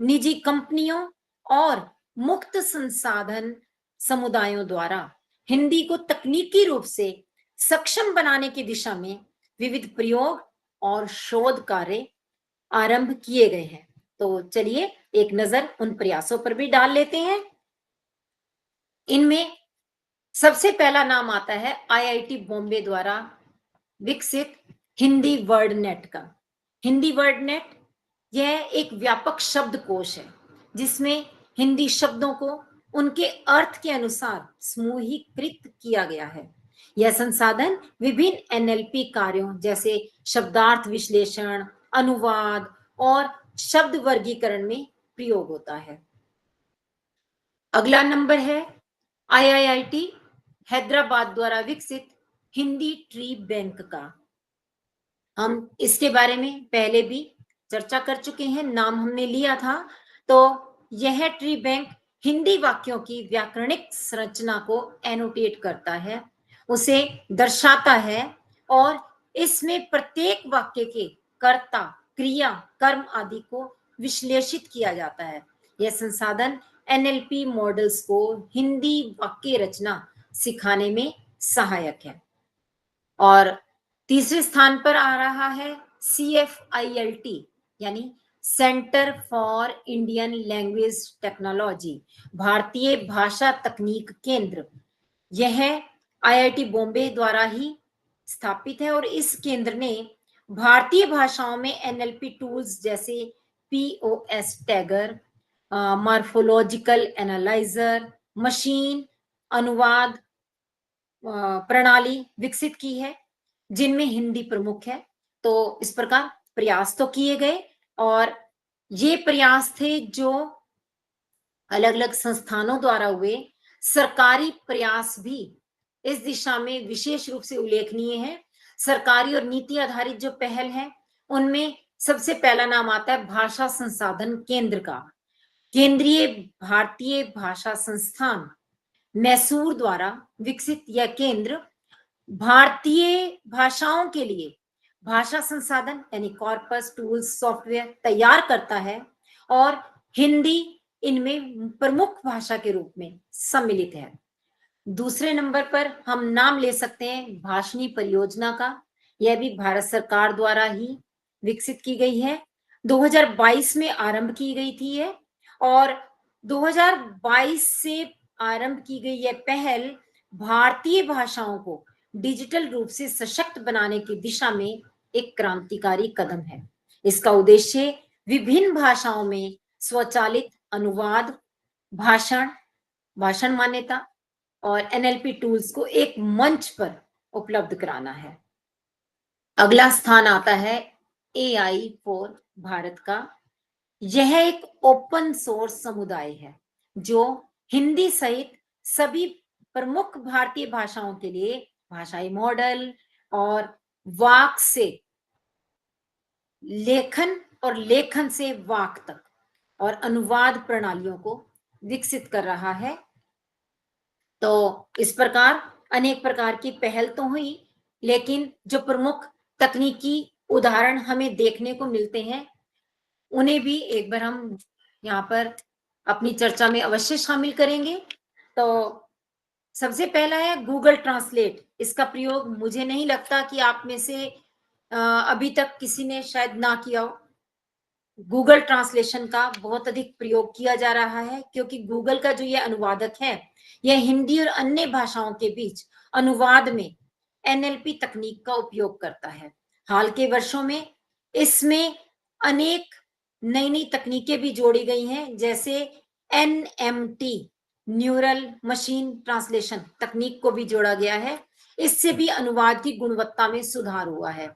निजी कंपनियों और मुक्त संसाधन समुदायों द्वारा हिंदी को तकनीकी रूप से सक्षम बनाने की दिशा में विविध प्रयोग और शोध कार्य आरंभ किए गए हैं। तो चलिए एक नजर उन प्रयासों पर भी डाल लेते हैं। इनमें सबसे पहला नाम आता है आईआईटी बॉम्बे द्वारा विकसित हिंदी वर्ड नेट का। हिंदी वर्ड नेट यह एक व्यापक शब्दकोश है जिसमें हिंदी शब्दों को उनके अर्थ के अनुसार समूहीकृत किया गया है। यह संसाधन विभिन्न एनएलपी कार्यों जैसे शब्दार्थ विश्लेषण, अनुवाद और शब्द वर्गीकरण में प्रयोग होता है। अगला नंबर है आईआईटी हैदराबाद द्वारा विकसित हिंदी ट्री बैंक का। हम इसके बारे में पहले भी चर्चा कर चुके हैं, नाम हमने लिया था। तो यह ट्री बैंक हिंदी वाक्यों की व्याकरणिक संरचना को एनोटेट करता है, उसे दर्शाता है और इसमें प्रत्येक वाक्य के कर्ता, क्रिया, कर्म आदि को विश्लेषित किया जाता है। यह संसाधन एनएलपी मॉडल्स को हिंदी वाक्य रचना सिखाने में सहायक है। और तीसरे स्थान पर आ रहा है CFILT यानी centre for Indian language technology, भारतीय भाषा तकनीक केंद्र। यह आईआईटी बॉम्बे द्वारा ही स्थापित है और इस केंद्र ने भारतीय भाषाओं में एनएलपी टूल्स जैसे POS tagger, morphological analyser, machine अनुवाद प्रणाली विकसित की है जिनमें हिंदी प्रमुख है। तो इस प्रकार प्रयास तो किए गए और ये प्रयास थे जो अलग अलग संस्थानों द्वारा हुए। सरकारी प्रयास भी इस दिशा में विशेष रूप से उल्लेखनीय है। सरकारी और नीति आधारित जो पहल है उनमें सबसे पहला नाम आता है भाषा संसाधन केंद्र का। केंद्रीय भारतीय भाषा संस्थान मैसूर द्वारा विकसित यह केंद्र भारतीय भाषाओं के लिए भाषा संसाधन यानी कॉर्पस, टूल्स, सॉफ्टवेयर तैयार करता है और हिंदी इनमें प्रमुख भाषा के रूप में सम्मिलित है। दूसरे नंबर पर हम नाम ले सकते हैं भाषणी परियोजना का। यह भी भारत सरकार द्वारा ही विकसित की गई है। 2022 में आरंभ की गई थी ये और 2022 से आरंभ की गई यह पहल भारतीय भाषाओं को डिजिटल रूप से सशक्त बनाने की दिशा में एक क्रांतिकारी कदम है। इसका उद्देश्य विभिन्न भाषाओं में स्वचालित अनुवाद, भाषण मान्यता और एनएलपी टूल्स को एक मंच पर उपलब्ध कराना है। अगला स्थान आता है AI फॉर भारत का। यह एक ओपन सोर्स समुदाय है जो हिंदी सहित सभी प्रमुख भारतीय भाषाओं के लिए भाषाई मॉडल और वाक से लेखन और लेखन से वाक तक और अनुवाद प्रणालियों को विकसित कर रहा है। तो इस प्रकार अनेक प्रकार की पहल तो हुई, लेकिन जो प्रमुख तकनीकी उदाहरण हमें देखने को मिलते हैं उन्हें भी एक बार हम यहाँ पर अपनी चर्चा में अवश्य शामिल करेंगे। तो सबसे पहला है गूगल ट्रांसलेट। इसका प्रयोग मुझे नहीं लगता कि आप में से अभी तक किसी ने शायद ना किया हो। गूगल ट्रांसलेशन का बहुत अधिक प्रयोग किया जा रहा है क्योंकि गूगल का जो ये अनुवादक है यह हिंदी और अन्य भाषाओं के बीच अनुवाद में एनएलपी तकनीक का उपयोग करता है। हाल के वर्षों में इसमें अनेक नई नई तकनीकें भी जोड़ी गई हैं, जैसे NMT न्यूरल मशीन ट्रांसलेशन तकनीक को भी जोड़ा गया है। इससे भी अनुवाद की गुणवत्ता में सुधार हुआ है।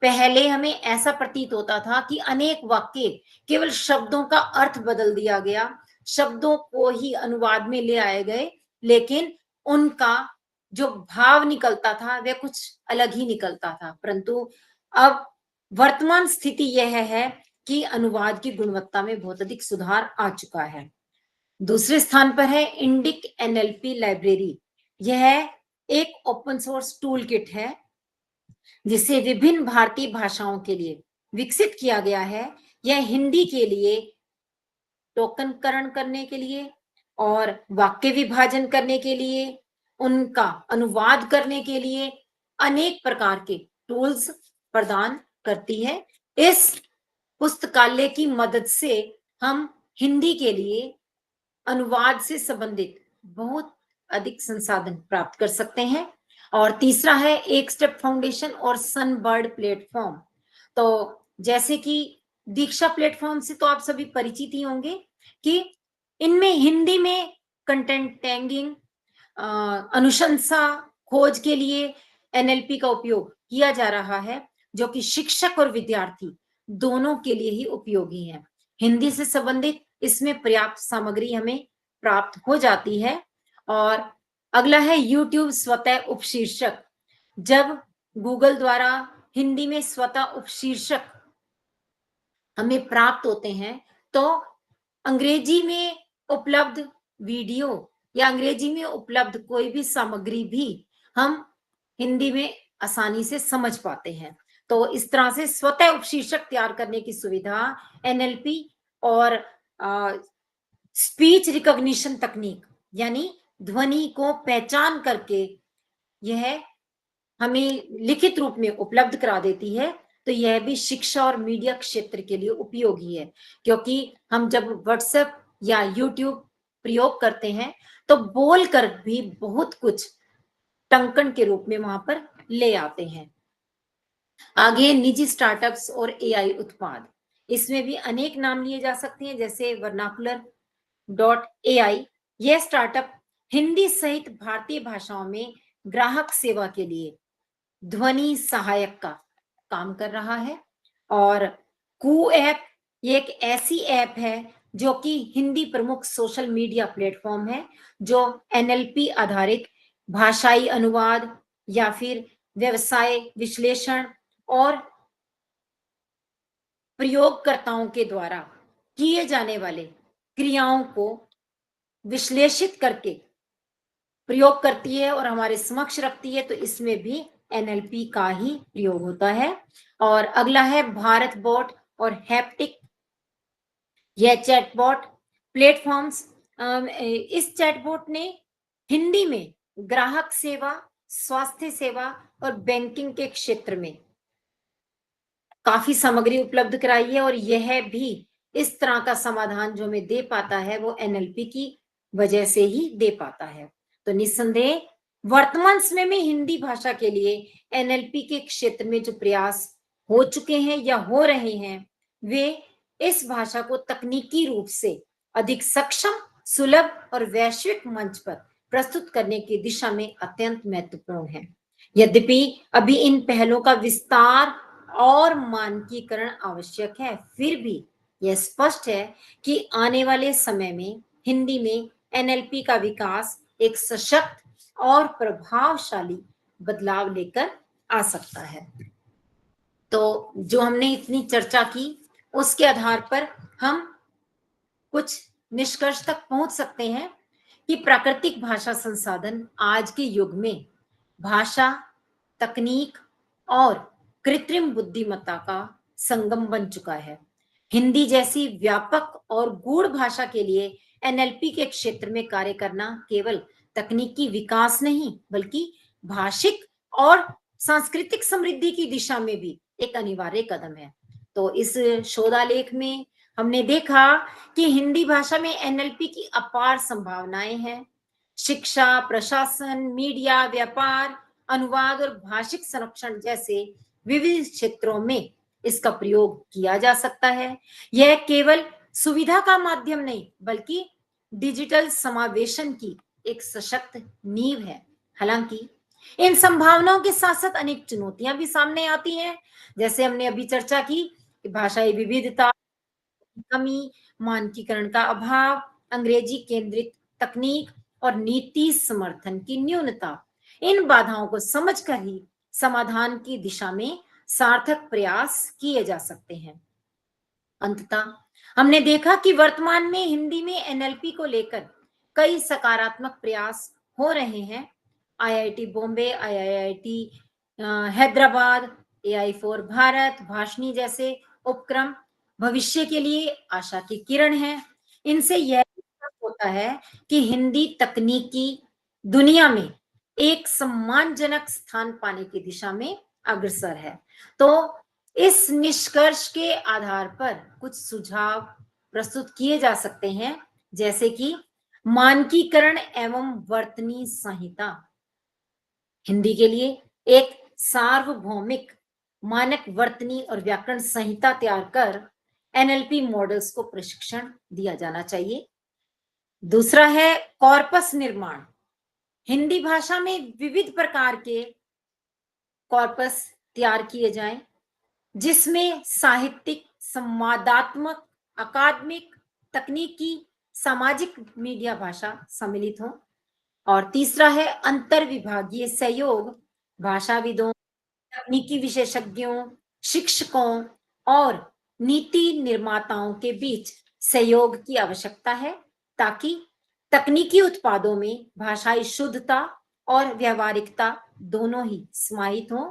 पहले हमें ऐसा प्रतीत होता था कि अनेक वाक्य केवल शब्दों का अर्थ बदल दिया गया, शब्दों को ही अनुवाद में ले आए गए, लेकिन उनका जो भाव निकलता था वह कुछ अलग ही निकलता था। परंतु अब वर्तमान स्थिति यह है कि अनुवाद की गुणवत्ता में बहुत अधिक सुधार आ चुका है। दूसरे स्थान पर है इंडिक NLP लाइब्रेरी। यह एक ओपन सोर्स टूल किट है जिसे विभिन्न भारतीय भाषाओं के लिए विकसित किया गया है। यह हिंदी के लिए टोकनकरण करने के लिए, और वाक्य विभाजन करने के लिए, उनका अनुवाद करने के लिए अनेक प्रकार के टूल्स प्रदान करती है। इस पुस्तकालय की मदद से हम हिंदी के लिए अनुवाद से संबंधित बहुत अधिक संसाधन प्राप्त कर सकते हैं। और तीसरा है एक स्टेप फाउंडेशन और सनबर्ड प्लेटफॉर्म। तो जैसे कि दीक्षा प्लेटफॉर्म से तो आप सभी परिचित ही होंगे कि इनमें हिंदी में कंटेंट टैगिंग, अनुशंसा, खोज के लिए एनएलपी का उपयोग किया जा रहा है, जो कि शिक्षक और विद्यार्थी दोनों के लिए ही उपयोगी है। हिंदी से संबंधित इसमें पर्याप्त सामग्री हमें प्राप्त हो जाती है। और अगला है यूट्यूब स्वतः उपशीर्षक। जब गूगल द्वारा हिंदी में स्वतः उपशीर्षक हमें प्राप्त होते हैं, तो अंग्रेजी में उपलब्ध वीडियो या अंग्रेजी में उपलब्ध कोई भी सामग्री भी हम हिंदी में आसानी से समझ पाते हैं। तो इस तरह से स्वतः उपशीर्षक तैयार करने की सुविधा एनएलपी और स्पीच रिकॉग्निशन तकनीक यानी ध्वनि को पहचान करके यह हमें लिखित रूप में उपलब्ध करा देती है। तो यह भी शिक्षा और मीडिया क्षेत्र के लिए उपयोगी है, क्योंकि हम जब व्हाट्सएप या यूट्यूब प्रयोग करते हैं तो बोलकर भी बहुत कुछ टंकन के रूप में वहां पर ले आते हैं। आगे निजी स्टार्टअप्स और एआई उत्पाद, इसमें भी अनेक नाम लिए जा सकते हैं, जैसे vernacular.ai। यह स्टार्टअप हिंदी सहित भारतीय भाषाओं में ग्राहक सेवा के लिए ध्वनि सहायक का काम कर रहा है। और कू ऐप, ये एक ऐसी ऐप है जो कि हिंदी प्रमुख सोशल मीडिया प्लेटफॉर्म है, जो एनएलपी आधारित भाषाई अनुवाद या फिर व्यवसाय विश्लेषण और प्रयोगकर्ताओं के द्वारा किए जाने वाले क्रियाओं को विश्लेषित करके प्रयोग करती है और हमारे समक्ष रखती है। तो इसमें भी एनएलपी का ही प्रयोग होता है। और अगला है भारत बोट और हैप्टिक, यह चैटबॉट प्लेटफॉर्म्स। इस चैटबॉट ने हिंदी में ग्राहक सेवा, स्वास्थ्य सेवा और बैंकिंग के क्षेत्र में काफी सामग्री उपलब्ध कराई है। और यह भी इस तरह का समाधान जो हमें दे पाता है वो एनएलपी की वजह से ही दे पाता है। तो निस्संदेह वर्तमान समय में हिंदी भाषा के लिए एनएलपी के क्षेत्र में जो प्रयास हो चुके हैं या हो रहे हैं, वे इस भाषा को तकनीकी रूप से अधिक सक्षम, सुलभ और वैश्विक मंच पर प्रस्तुत करने की दिशा में अत्यंत महत्वपूर्ण है। यद्यपि अभी इन पहलों का विस्तार और मानकीकरण आवश्यक है, फिर भी यह स्पष्ट है कि आने वाले समय में हिंदी में एनएलपी का विकास एक सशक्त और प्रभावशाली बदलाव लेकर आ सकता है। तो जो हमने इतनी चर्चा की, उसके आधार पर हम कुछ निष्कर्ष तक पहुंच सकते हैं कि प्राकृतिक भाषा संसाधन आज के युग में भाषा, तकनीक और कृत्रिम बुद्धिमत्ता का संगम बन चुका है। हिंदी जैसी व्यापक और गूढ़ भाषा के लिए एनएलपी के क्षेत्र में कार्य करना केवल तकनीकी विकास नहीं, बल्कि भाषिक और सांस्कृतिक समृद्धि की दिशा में भी एक अनिवार्य कदम है। तो इस शोधालेख में हमने देखा कि हिंदी भाषा में एनएलपी की अपार संभावनाएं हैं। शिक्षा, प्रशासन, मीडिया, व्यापार, अनुवाद और भाषिक संरक्षण जैसे विविध क्षेत्रों में इसका प्रयोग किया जा सकता है। यह केवल सुविधा का माध्यम नहीं, बल्कि डिजिटल समावेशन की एक सशक्त नींव है। हालांकि इन संभावनाओं के साथ साथ अनेक चुनौतियां भी सामने आती हैं, जैसे हमने अभी चर्चा की कि भाषाई विविधता कमी, मानकीकरण का अभाव, अंग्रेजी केंद्रित तकनीक और नीति समर्थन की न्यूनता। इन बाधाओं को समझकर ही समाधान की दिशा में सार्थक प्रयास किए जा सकते हैं। अंततः हमने देखा कि वर्तमान में हिंदी में एनएलपी को लेकर कई सकारात्मक प्रयास हो रहे हैं। IIT Bombay, IIT Hyderabad, AI for Bharat, Bhashini जैसे उपक्रम भविष्य के लिए आशा की किरण है। इनसे यह लगता है कि हिंदी तकनीकी दुनिया में एक सम्मानजनक स्थान पाने की दिशा में अग्रसर है। तो इस निष्कर्ष के आधार पर कुछ सुझाव प्रस्तुत किए जा सकते हैं, जैसे कि मानकीकरण एवं वर्तनी संहिता। हिंदी के लिए एक सार्वभौमिक मानक वर्तनी और व्याकरण संहिता तैयार कर एनएलपी मॉडल्स को प्रशिक्षण दिया जाना चाहिए। दूसरा है कॉर्पस निर्माण। हिंदी भाषा में विविध प्रकार के कॉर्पस तैयार किए जाएं, जिसमें साहित्यिक, संवादात्मक, अकादमिक, तकनीकी, सामाजिक मीडिया भाषा सम्मिलित हो। और तीसरा है अंतर विभागीय सहयोग। भाषाविदों, तकनीकी विशेषज्ञों, शिक्षकों और नीति निर्माताओं के बीच सहयोग की आवश्यकता है, ताकि तकनीकी उत्पादों में भाषाई शुद्धता और व्यवहारिकता दोनों ही समाहित हो।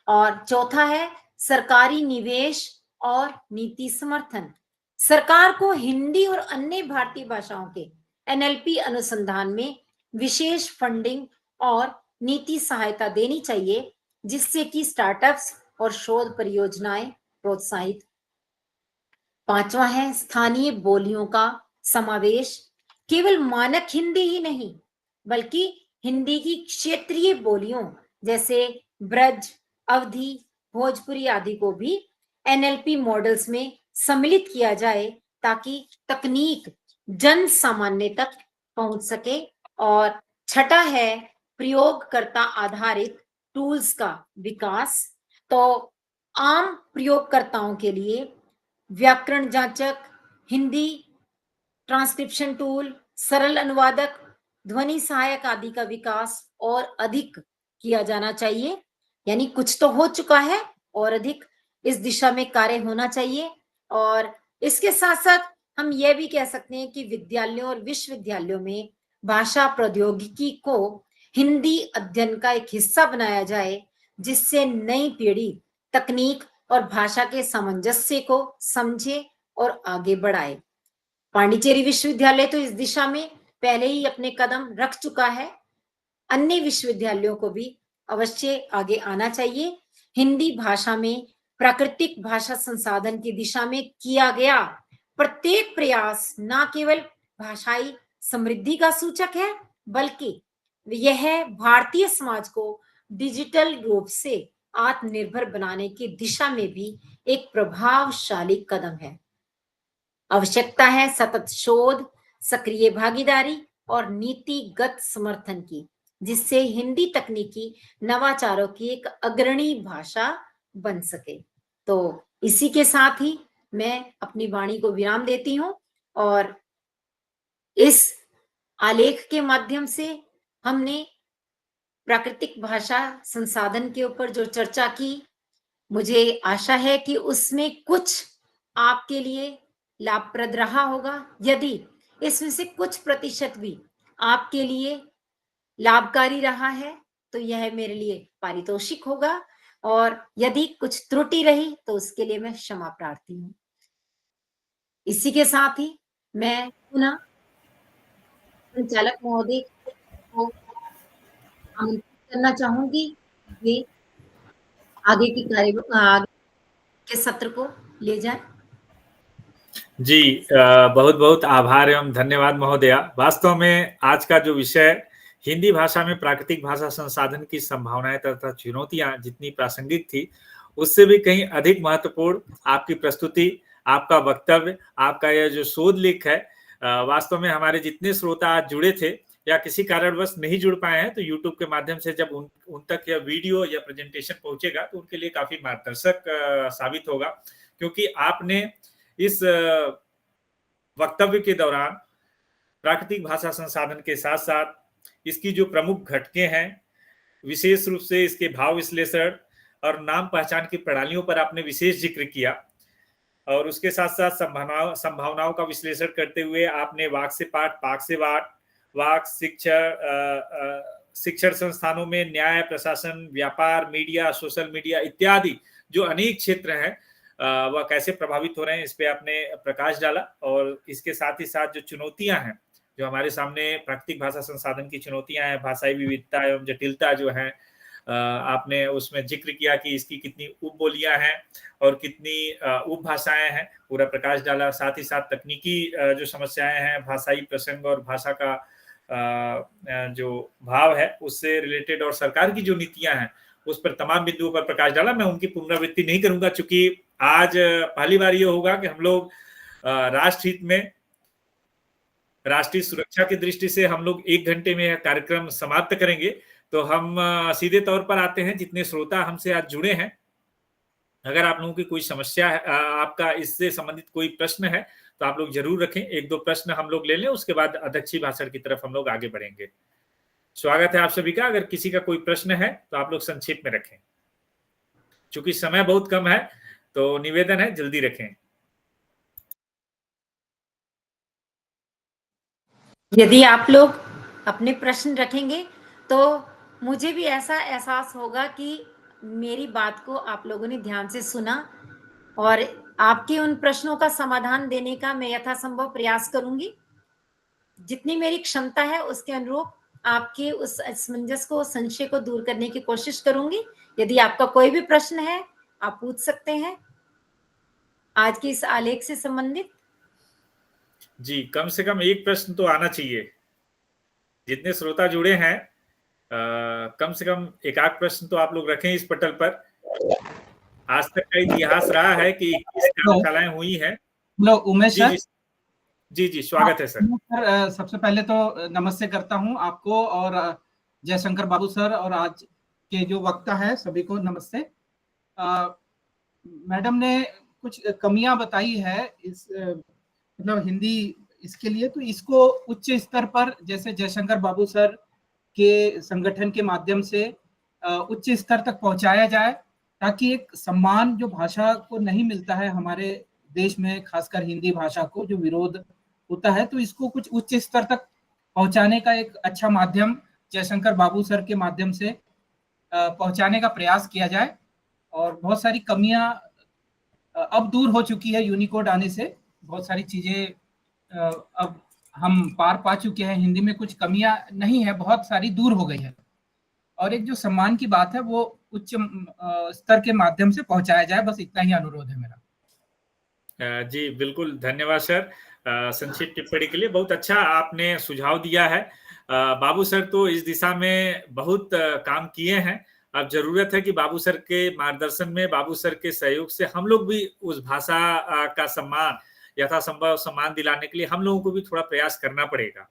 और चौथा है सरकारी निवेश और नीति समर्थन। सरकार को हिंदी और अन्य भारतीय भाषाओं के एनएलपी अनुसंधान में विशेष फंडिंग और नीति सहायता देनी चाहिए, जिससे कि स्टार्टअप्स और शोध परियोजनाएं प्रोत्साहित। पांचवा है स्थानीय बोलियों का समावेश। केवल मानक हिंदी ही नहीं, बल्कि हिंदी की क्षेत्रीय बोलियों जैसे ब्रज, अवधी, भोजपुरी आदि को भी एनएलपी मॉडल्स में सम्मिलित किया जाए, ताकि तकनीक जन सामान्य तक पहुंच सके। और छठा है प्रयोगकर्ता आधारित टूल्स का विकास। तो आम प्रयोगकर्ताओं के लिए व्याकरण जांचक, हिंदी ट्रांसक्रिप्शन टूल, सरल अनुवादक, ध्वनि सहायक आदि का विकास और अधिक किया जाना चाहिए। यानी कुछ तो हो चुका है और अधिक इस दिशा में कार्य होना चाहिए। और इसके साथ साथ हम यह भी कह सकते हैं कि विद्यालयों और विश्वविद्यालयों में भाषा प्रौद्योगिकी को हिंदी अध्ययन का एक हिस्सा बनाया जाए, जिससे नई पीढ़ी तकनीक और भाषा के सामंजस्य को समझे और आगे बढ़ाए। पांडिचेरी विश्वविद्यालय तो इस दिशा में पहले ही अपने कदम रख चुका है। अन्य विश्वविद्यालयों को भी अवश्य आगे आना चाहिए। हिंदी भाषा में प्राकृतिक भाषा संसाधन की दिशा में किया गया प्रत्येक प्रयास न केवल भाषाई समृद्धि का सूचक है, बल्कि यह भारतीय समाज को डिजिटल रूप से आत्मनिर्भर बनाने की दिशा में भी एक प्रभावशाली कदम है। आवश्यकता है सतत शोध, सक्रिय भागीदारी और नीतिगत समर्थन की, जिससे हिंदी तकनीकी नवाचारों की एक अग्रणी भाषा बन सके। तो इसी के साथ ही मैं अपनी वाणी को विराम देती हूं। और इस आलेख के माध्यम से हमने प्राकृतिक भाषा संसाधन के ऊपर जो चर्चा की, मुझे आशा है कि उसमें कुछ आपके लिए लाभप्रद रहा होगा। यदि इसमें से कुछ प्रतिशत भी आपके लिए लाभकारी रहा है, तो यह मेरे लिए पारितोषिक होगा। और यदि कुछ त्रुटि रही तो उसके लिए मैं क्षमा प्रार्थी हूँ। इसी के साथ ही मैं पुनः संचालक महोदय को आमंत्रित करना चाहूंगी कि आगे के सत्र को ले जाए। जी, बहुत बहुत आभार एवं धन्यवाद महोदया। वास्तव में आज का जो विषय हिंदी भाषा में प्राकृतिक भाषा संसाधन की संभावनाएं तथा चुनौतियां जितनी प्रासंगिक थी, उससे भी कहीं अधिक महत्वपूर्ण आपकी प्रस्तुति, आपका वक्तव्य, आपका यह जो शोध लेख है, वास्तव में हमारे जितने श्रोता आज जुड़े थे या किसी कारणवश नहीं जुड़ पाए हैं, तो यूट्यूब के माध्यम से जब उन तक यह वीडियो या प्रेजेंटेशन पहुंचेगा तो उनके लिए काफी मार्गदर्शक साबित होगा, क्योंकि आपने इस वक्तव्य के दौरान प्राकृतिक भाषा संसाधन के साथ साथ इसकी जो प्रमुख घटकें हैं, विशेष रूप से इसके भाव विश्लेषण और नाम पहचान की प्रणालियों पर आपने विशेष जिक्र किया। और उसके साथ साथ संभावनाओं का विश्लेषण करते हुए आपने वाक से पाठ, पाठ से वाक, शिक्षण संस्थानों में न्याय, प्रशासन, व्यापार, मीडिया, सोशल मीडिया इत्यादि जो अनेक क्षेत्र हैं, वह कैसे प्रभावित हो रहे हैं, इस पे आपने प्रकाश डाला। और इसके साथ ही साथ जो चुनौतियां हैं, जो हमारे सामने प्राकृतिक भाषा संसाधन की चुनौतियां हैं, भाषाई विविधता एवं जटिलता जो है, आपने उसमें जिक्र किया कि इसकी कितनी उपबोलियां हैं और कितनी उपभाषाएं हैं, पूरा प्रकाश डाला। साथ ही साथ तकनीकी जो समस्याएं हैं, भाषाई प्रसंग और भाषा का जो भाव है उससे रिलेटेड, और सरकार की जो नीतियां हैं उस पर तमाम बिंदुओं पर प्रकाश डाला। मैं उनकी पुनरावृत्ति नहीं करूंगा, चूंकि आज पहली बार ये होगा कि हम लोग राष्ट्र हित में, राष्ट्रीय सुरक्षा की दृष्टि से हम लोग 1 घंटे में कार्यक्रम समाप्त करेंगे। तो हम सीधे तौर पर आते हैं, जितने श्रोता हमसे आज जुड़े हैं, अगर आप लोगों की कोई समस्या है, आपका इससे संबंधित कोई प्रश्न है तो आप लोग जरूर रखें। 1-2 प्रश्न हम लोग ले लें, उसके बाद अध्यक्षीय भाषण की तरफ हम लोग आगे बढ़ेंगे। स्वागत है आप सभी का। अगर किसी का कोई प्रश्न है तो आप लोग संक्षेप में रखें, चूंकि समय बहुत कम है तो निवेदन है जल्दी रखें। यदि आप लोग अपने प्रश्न रखेंगे तो मुझे भी ऐसा एहसास होगा कि मेरी बात को आप लोगों ने ध्यान से सुना, और आपके उन प्रश्नों का समाधान देने का मैं यथासंभव प्रयास करूंगी। जितनी मेरी क्षमता है उसके अनुरूप आपके उस असमंजस को, संशय को दूर करने की कोशिश करूंगी। यदि आपका कोई भी प्रश्न है आप पूछ सकते हैं आज के इस आलेख से संबंधित। जी, कम से कम एक प्रश्न तो आना चाहिए। जितने श्रोता जुड़े हैं, कम से कम एक आध प्रश्न तो आप लोग रखें इस पटल पर। आज तक का इतिहास रहा है कि 21 कार्यशालाएं हुई हैं। Hello Umesh sir. जी, स्वागत है सर। सर, सबसे पहले तो नमस्ते करता हूं आपको और जयशंकर बाबू सर और आज के जो वक्ता है सभी को नमस्ते। मैडम ने कुछ कमियां बताई है इस मतलब हिंदी इसके लिए, तो इसको उच्च स्तर पर जैसे जयशंकर बाबू सर के संगठन के माध्यम से उच्च स्तर तक पहुंचाया जाए, ताकि एक सम्मान जो भाषा को नहीं मिलता है हमारे देश में, खासकर हिंदी भाषा को जो विरोध होता है, तो इसको कुछ उच्च स्तर तक पहुंचाने का एक अच्छा माध्यम जयशंकर बाबू सर के माध्यम से पहुंचाने का प्रयास किया जाए। और बहुत सारी कमियां अब दूर हो चुकी है यूनिकोड आने से, बहुत सारी चीजें अब हम पार पा चुके हैं। हिंदी में कुछ कमियां नहीं है, बहुत सारी दूर हो गई है। और एक जो सम्मान की बात है वो उच्च स्तर के माध्यम से पहुंचाया जाए, बस इतना ही अनुरोध है मेरा। जी बिल्कुल, धन्यवाद सर संक्षिप्त टिप्पणी के लिए। बहुत अच्छा आपने सुझाव दिया है। बाबू सर तो इस दिशा में बहुत काम किए हैं। अब जरूरत है कि बाबू सर के मार्गदर्शन में, बाबू सर के सहयोग से हम लोग भी उस भाषा का सम्मान, यथासंभव सम्मान दिलाने के लिए हम लोगों को भी थोड़ा प्रयास करना पड़ेगा।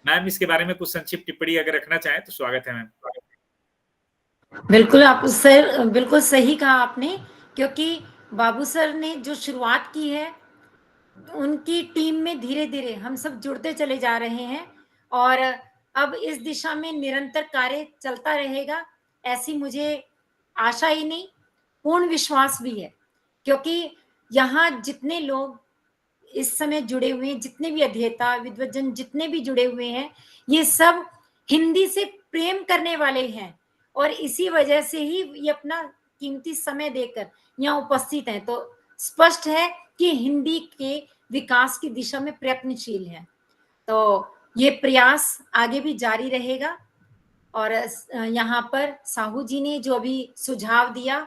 मैम, इसके बारे में कुछ संक्षिप्त टिप्पणी अगर रखना चाहें तो स्वागत है मैम। बिल्कुल, आप सर बिल्कुल सही कहा आपने, क्योंकि बाबू सर ने जो शुरुआत की है उनकी टीम में धीरे धीरे हम सब जुड़ते चले जा रहे हैं, और अब इस दिशा में निरंतर कार्य चलता रहेगा, ऐसी मुझे आशा ही नहीं पूर्ण विश्वास भी है। क्योंकि यहाँ जितने लोग इस समय जुड़े हुए हैं, जितने भी अध्येता विद्वजन जितने भी जुड़े हुए हैं, ये सब हिंदी से प्रेम करने वाले हैं, और इसी वजह से ही ये अपना कीमती समय देकर यहाँ उपस्थित हैं। तो स्पष्ट है कि हिंदी के विकास की दिशा में प्रयत्नशील है। तो ये प्रयास आगे भी जारी रहेगा। और यहाँ पर साहू जी ने जो अभी सुझाव दिया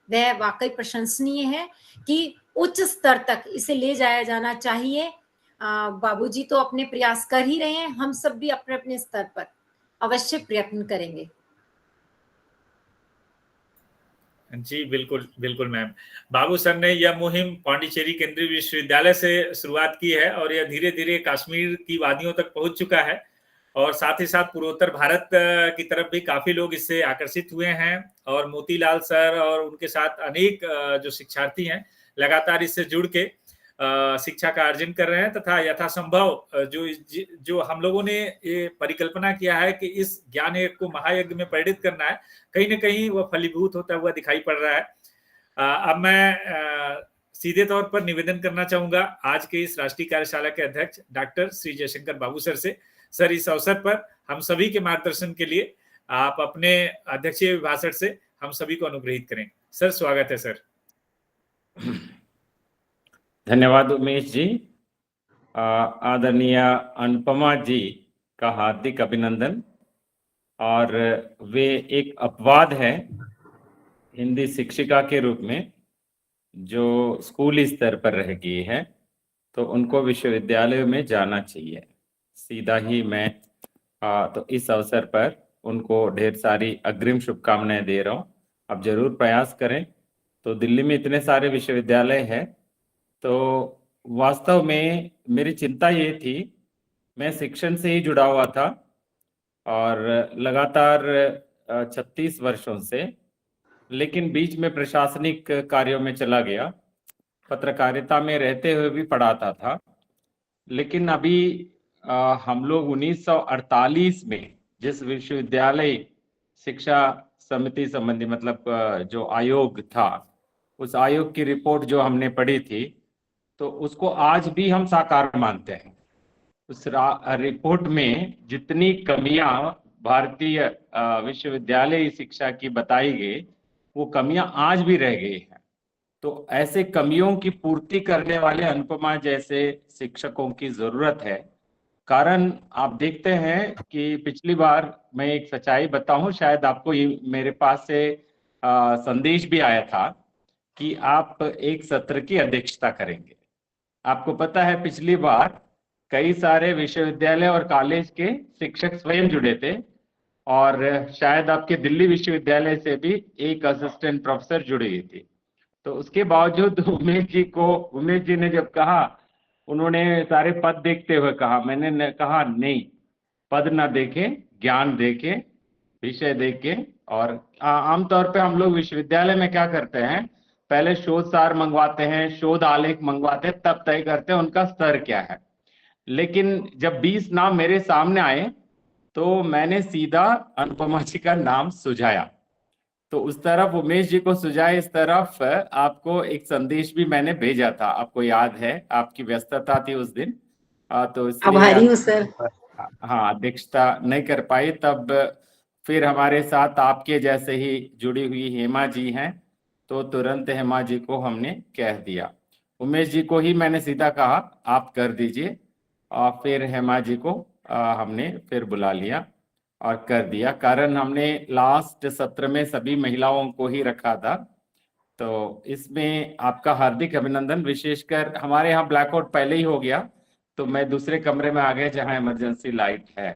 वह वाकई प्रशंसनीय है कि उच्च स्तर तक इसे ले जाया जाना चाहिए। बाबूजी तो अपने प्रयास कर ही रहे हैं, हम सब भी अपने अपने स्तर पर अवश्य प्रयत्न करेंगे। जी बिल्कुल बिल्कुल मैम। बाबू सर ने यह मुहिम पांडिचेरी केंद्रीय विश्वविद्यालय से शुरुआत की है और यह धीरे धीरे कश्मीर की वादियों तक पहुंच चुका है, और साथ ही साथ पूर्वोत्तर भारत की तरफ भी काफी लोग इससे आकर्षित हुए हैं। और मोतीलाल सर और उनके साथ अनेक जो शिक्षार्थी हैं लगातार इससे जुड़ के शिक्षा का अर्जन कर रहे हैं, तथा यथासंभव जो हम लोगों ने ये परिकल्पना किया है कि इस ज्ञान यज्ञ को महायज्ञ में परिणित करना है, कहीं ना कहीं वह फलीभूत होता हुआ दिखाई पड़ रहा है। अब मैं सीधे तौर पर निवेदन करना चाहूंगा आज के इस राष्ट्रीय कार्यशाला के अध्यक्ष डॉक्टर श्री जयशंकर बाबू सर से। सर, इस अवसर पर हम सभी के मार्गदर्शन के लिए आप अपने अध्यक्षीय भाषण से हम सभी को अनुग्रहित करें। सर, स्वागत है सर। धन्यवाद उमेश जी। आदरणीय अनुपमा जी का हार्दिक अभिनंदन। और वे एक अपवाद है हिंदी शिक्षिका के रूप में जो स्कूली स्तर पर रह गई है, तो उनको विश्वविद्यालय में जाना चाहिए। सीधा ही मैं तो इस अवसर पर उनको ढेर सारी अग्रिम शुभकामनाएं दे रहा हूँ। आप जरूर प्रयास करें। तो दिल्ली में इतने सारे विश्वविद्यालय हैं, तो वास्तव में मेरी चिंता ये थी, मैं शिक्षण से ही जुड़ा हुआ था और लगातार 36 वर्षों से, लेकिन बीच में प्रशासनिक कार्यों में चला गया। पत्रकारिता में रहते हुए भी पढ़ाता था, लेकिन अभी हम लोग 1948 में जिस विश्वविद्यालय शिक्षा समिति संबंधी मतलब जो आयोग था, उस आयोग की रिपोर्ट जो हमने पढ़ी थी, तो उसको आज भी हम साकार मानते हैं। उस रिपोर्ट में जितनी कमियां भारतीय विश्वविद्यालय शिक्षा की बताई गई, वो कमियां आज भी रह गई हैं। तो ऐसे कमियों की पूर्ति करने वाले अनुपमा जैसे शिक्षकों की जरूरत है। कारण आप देखते हैं कि पिछली बार, मैं एक सच्चाई बताऊं, शायद आपको ये मेरे पास से संदेश भी आया था कि आप एक सत्र की अध्यक्षता करेंगे। आपको पता है पिछली बार कई सारे विश्वविद्यालय और कॉलेज के शिक्षक स्वयं जुड़े थे, और शायद आपके दिल्ली विश्वविद्यालय से भी एक असिस्टेंट प्रोफेसर जुड़ी हुई थी। तो उसके बावजूद उमेश जी ने जब कहा, उन्होंने सारे पद देखते हुए कहा, मैंने कहा नहीं, पद ना देखें, ज्ञान देखें, विषय देखें। और आमतौर पे हम लोग विश्वविद्यालय में क्या करते हैं, पहले शोध सार मंगवाते हैं, शोध आलेख मंगवाते हैं, तब तय करते हैं उनका स्तर क्या है। लेकिन जब 20 नाम मेरे सामने आए तो मैंने सीधा अनुपमा जी का नाम सुझाया। तो उस तरफ उमेश जी को सुझाए, इस तरफ आपको एक संदेश भी मैंने भेजा था, आपको याद है, आपकी व्यस्तता थी उस दिन, तो आभारी हूँ सर। हाँ, अध्यक्षता नहीं कर पाई। तब फिर हमारे साथ आपके जैसे ही जुड़ी हुई हेमा जी हैं, तो तुरंत हेमा जी को हमने कह दिया। उमेश जी को ही मैंने सीधा कहा आप कर दीजिए, और फिर हेमा जी को हमने फिर बुला लिया और कर दिया। कारण हमने लास्ट सत्र में सभी महिलाओं को ही रखा था। तो इसमें आपका हार्दिक अभिनंदन। विशेषकर हमारे यहाँ ब्लैकआउट पहले ही हो गया, तो मैं दूसरे कमरे में आ गया जहाँ इमरजेंसी लाइट है,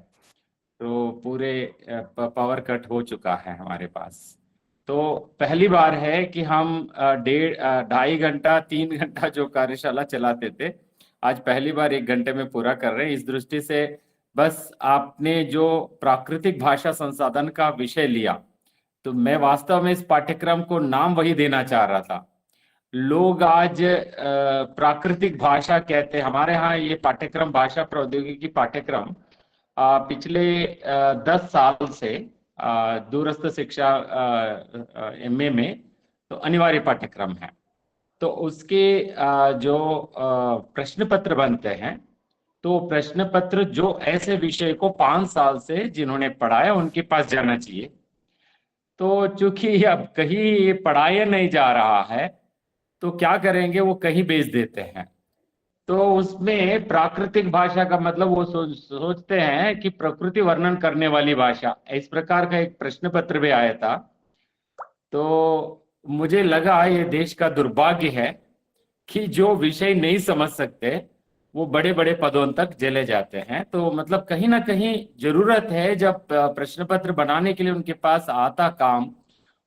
तो पूरे पावर कट हो चुका है हमारे पास। तो पहली बार है कि हम 2.5 घंटा 3 घंटा जो कार्यशाला चलाते थे, आज पहली बार 1 घंटे में पूरा कर रहे हैं। इस दृष्टि से बस आपने जो प्राकृतिक भाषा संसाधन का विषय लिया, तो मैं वास्तव में इस पाठ्यक्रम को नाम वही देना चाह रहा था। लोग आज प्राकृतिक भाषा कहते हैं। हमारे यहाँ ये पाठ्यक्रम, भाषा प्रौद्योगिकी पाठ्यक्रम, पिछले 10 साल से दूरस्थ शिक्षा MA में तो अनिवार्य पाठ्यक्रम है। तो उसके जो प्रश्न पत्र बनते हैं, तो प्रश्न पत्र जो ऐसे विषय को 5 साल से जिन्होंने पढ़ाया उनके पास जाना चाहिए। तो चूंकि अब कहीं ये पढ़ाया नहीं जा रहा है, तो क्या करेंगे, वो कहीं भेज देते हैं। तो उसमें प्राकृतिक भाषा का मतलब वो सोचते हैं कि प्रकृति वर्णन करने वाली भाषा, इस प्रकार का एक प्रश्न पत्र भी आया था। तो मुझे लगा ये देश का दुर्भाग्य है कि जो विषय नहीं समझ सकते वो बड़े बड़े पदों तक चले जाते हैं। तो मतलब कहीं ना कहीं जरूरत है, जब प्रश्न पत्र बनाने के लिए उनके पास आता काम,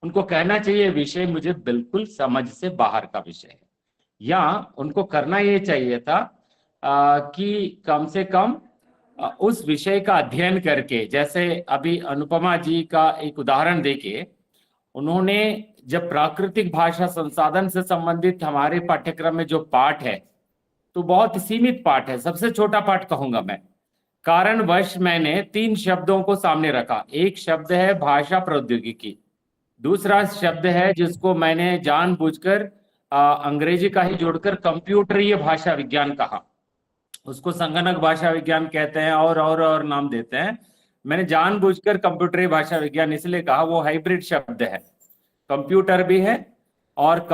उनको कहना चाहिए विषय मुझे बिल्कुल समझ से बाहर का विषय है, या उनको करना ये चाहिए था कि कम से कम उस विषय का अध्ययन करके, जैसे अभी अनुपमा जी का एक उदाहरण देके, उन्होंने जब प्राकृतिक भाषा संसाधन से संबंधित हमारे पाठ्यक्रम में जो पाठ है, तो बहुत सीमित पाठ है, सबसे छोटा पाठ कहूंगा मैं। कारणवश मैंने 3 शब्दों को सामने रखा। एक शब्द है भाषा प्रौद्योगिकी, दूसरा शब्द है जिसको मैंने जानबूझकर अंग्रेजी का ही जोड़कर कंप्यूटरीय भाषा विज्ञान कहा। उसको संगणक भाषा विज्ञान कहते हैं और नाम देते हैं। मैंने जानबूझकर कंप्यूटरीय भाषा विज्ञान इसलिए कहा, वो हाइब्रिड शब्द है, कंप्यूटर भी है और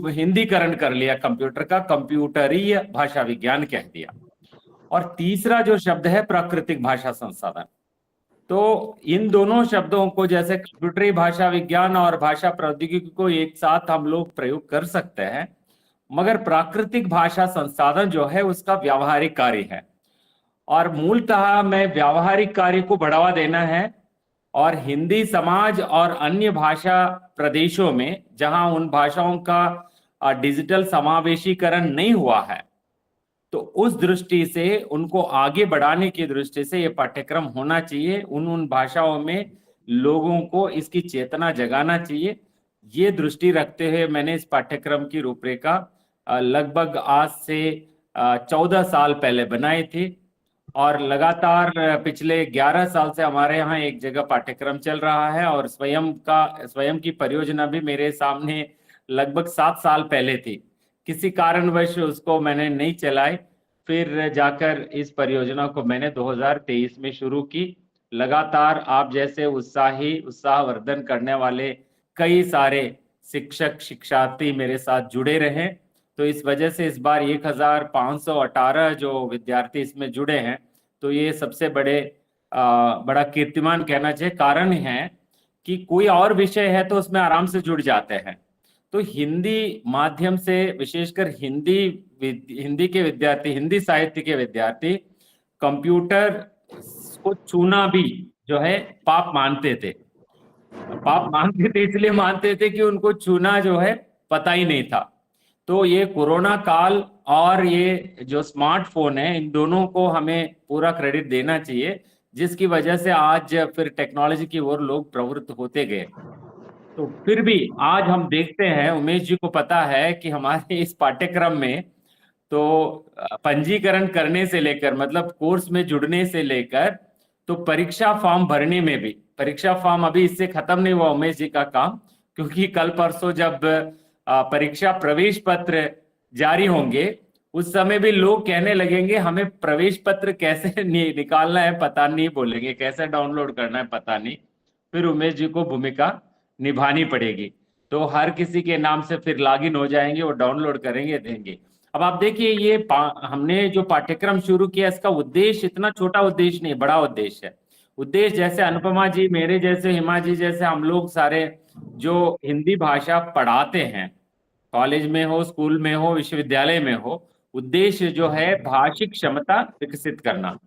हिंदीकरण कर लिया कंप्यूटर का, कंप्यूटरीय भाषा विज्ञान कह दिया। और तीसरा जो शब्द है प्राकृतिक भाषा संसाधन। तो इन दोनों शब्दों को, जैसे कंप्यूटरी भाषा विज्ञान और भाषा प्रौद्योगिकी को एक साथ हम लोग प्रयोग कर सकते हैं, मगर प्राकृतिक भाषा संसाधन जो है उसका व्यावहारिक कार्य है। और मूलतः मैं व्यावहारिक कार्य को बढ़ावा देना है, और हिंदी समाज और अन्य भाषा प्रदेशों में जहां उन भाषाओं का डिजिटल समावेशीकरण नहीं हुआ है, तो उस दृष्टि से उनको आगे बढ़ाने की दृष्टि से ये पाठ्यक्रम होना चाहिए। उन भाषाओं में लोगों को इसकी चेतना जगाना चाहिए। ये दृष्टि रखते हुए मैंने इस पाठ्यक्रम की रूपरेखा लगभग आज से 14 साल पहले बनाई थी, और लगातार पिछले 11 साल से हमारे यहाँ एक जगह पाठ्यक्रम चल रहा है, और स्वयं की परियोजना भी मेरे सामने लगभग 7 साल पहले थी। किसी कारणवश उसको मैंने नहीं चलाई, फिर जाकर इस परियोजना को मैंने 2023 में शुरू की। लगातार आप जैसे उत्साहवर्धन करने वाले कई सारे शिक्षक शिक्षार्थी मेरे साथ जुड़े रहे, तो इस वजह से इस बार 1518 जो विद्यार्थी इसमें जुड़े हैं, तो ये सबसे बड़ा कीर्तिमान कहना चाहिए। कारण है कि कोई और विषय है तो उसमें आराम से जुड़ जाते हैं, तो हिंदी माध्यम से विशेषकर हिंदी के विद्यार्थी, हिंदी साहित्य के विद्यार्थी कंप्यूटर को छूना भी जो है पाप मानते थे। इसलिए मानते थे कि उनको छूना जो है पता ही नहीं था। तो ये कोरोना काल और ये जो स्मार्टफोन है, इन दोनों को हमें पूरा क्रेडिट देना चाहिए, जिसकी वजह से आज फिर टेक्नोलॉजी की ओर लोग प्रवृत्त होते गए। तो फिर भी आज हम देखते हैं, उमेश जी को पता है कि हमारे इस पाठ्यक्रम में तो पंजीकरण करने से लेकर, मतलब कोर्स में जुड़ने से लेकर, तो परीक्षा फॉर्म भरने में भी, परीक्षा फॉर्म अभी इससे खत्म नहीं हुआ उमेश जी का काम, क्योंकि कल परसों जब परीक्षा प्रवेश पत्र जारी होंगे, उस समय भी लोग कहने लगेंगे हमें प्रवेश पत्र कैसे निकालना है पता नहीं, बोलेंगे कैसे डाउनलोड करना है पता नहीं। फिर उमेश जी को भूमिका निभानी पड़ेगी, तो हर किसी के नाम से फिर लॉगिन हो जाएंगे, वो डाउनलोड करेंगे, देंगे। अब आप देखिए, ये हमने जो पाठ्यक्रम शुरू किया, इसका उद्देश्य इतना छोटा उद्देश्य नहीं, बड़ा उद्देश्य है। उद्देश्य जैसे अनुपमा जी, मेरे जैसे, हिमा जी जैसे हम लोग सारे जो हिंदी भाषा पढ़ाते हैं, कॉलेज में हो, स्कूल में हो, विश्वविद्यालय में हो, उद्देश्य जो है भाषिक क्षमता विकसित करना।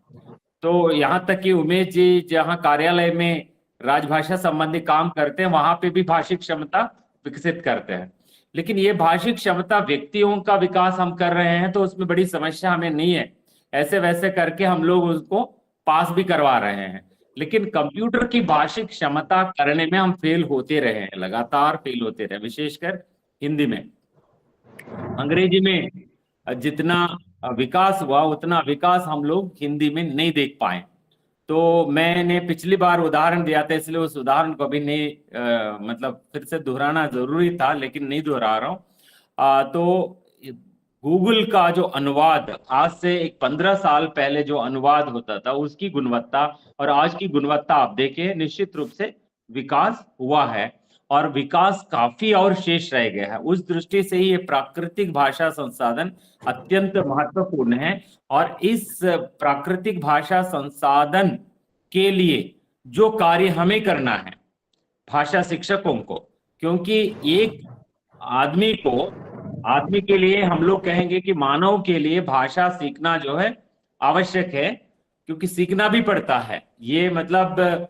तो यहाँ तक कि उमेश जी जहाँ कार्यालय में राजभाषा संबंधी काम करते हैं, वहां पे भी भाषिक क्षमता विकसित करते हैं। लेकिन ये भाषिक क्षमता व्यक्तियों का विकास हम कर रहे हैं, तो उसमें बड़ी समस्या हमें नहीं है। ऐसे वैसे करके हम लोग उसको पास भी करवा रहे हैं, लेकिन कंप्यूटर की भाषिक क्षमता करने में हम फेल होते रहे हैं, लगातार फेल होते रहे, विशेषकर हिंदी में। अंग्रेजी में जितना विकास हुआ उतना विकास हम लोग हिंदी में नहीं देख पाए। तो मैंने पिछली बार उदाहरण दिया था, इसलिए उस उदाहरण को भी नहीं मतलब फिर से दोहराना जरूरी था, लेकिन नहीं दोहरा रहा हूँ। तो गूगल का जो अनुवाद, आज से एक 15 साल पहले जो अनुवाद होता था, उसकी गुणवत्ता और आज की गुणवत्ता आप देखें, निश्चित रूप से विकास हुआ है, और विकास काफी और शेष रह गया है। उस दृष्टि से ही ये प्राकृतिक भाषा संसाधन अत्यंत महत्वपूर्ण है। और इस प्राकृतिक भाषा संसाधन के लिए जो कार्य हमें करना है, भाषा शिक्षकों को, क्योंकि एक आदमी के लिए, हम लोग कहेंगे कि मानव के लिए भाषा सीखना जो है आवश्यक है, क्योंकि सीखना भी पड़ता है। ये मतलब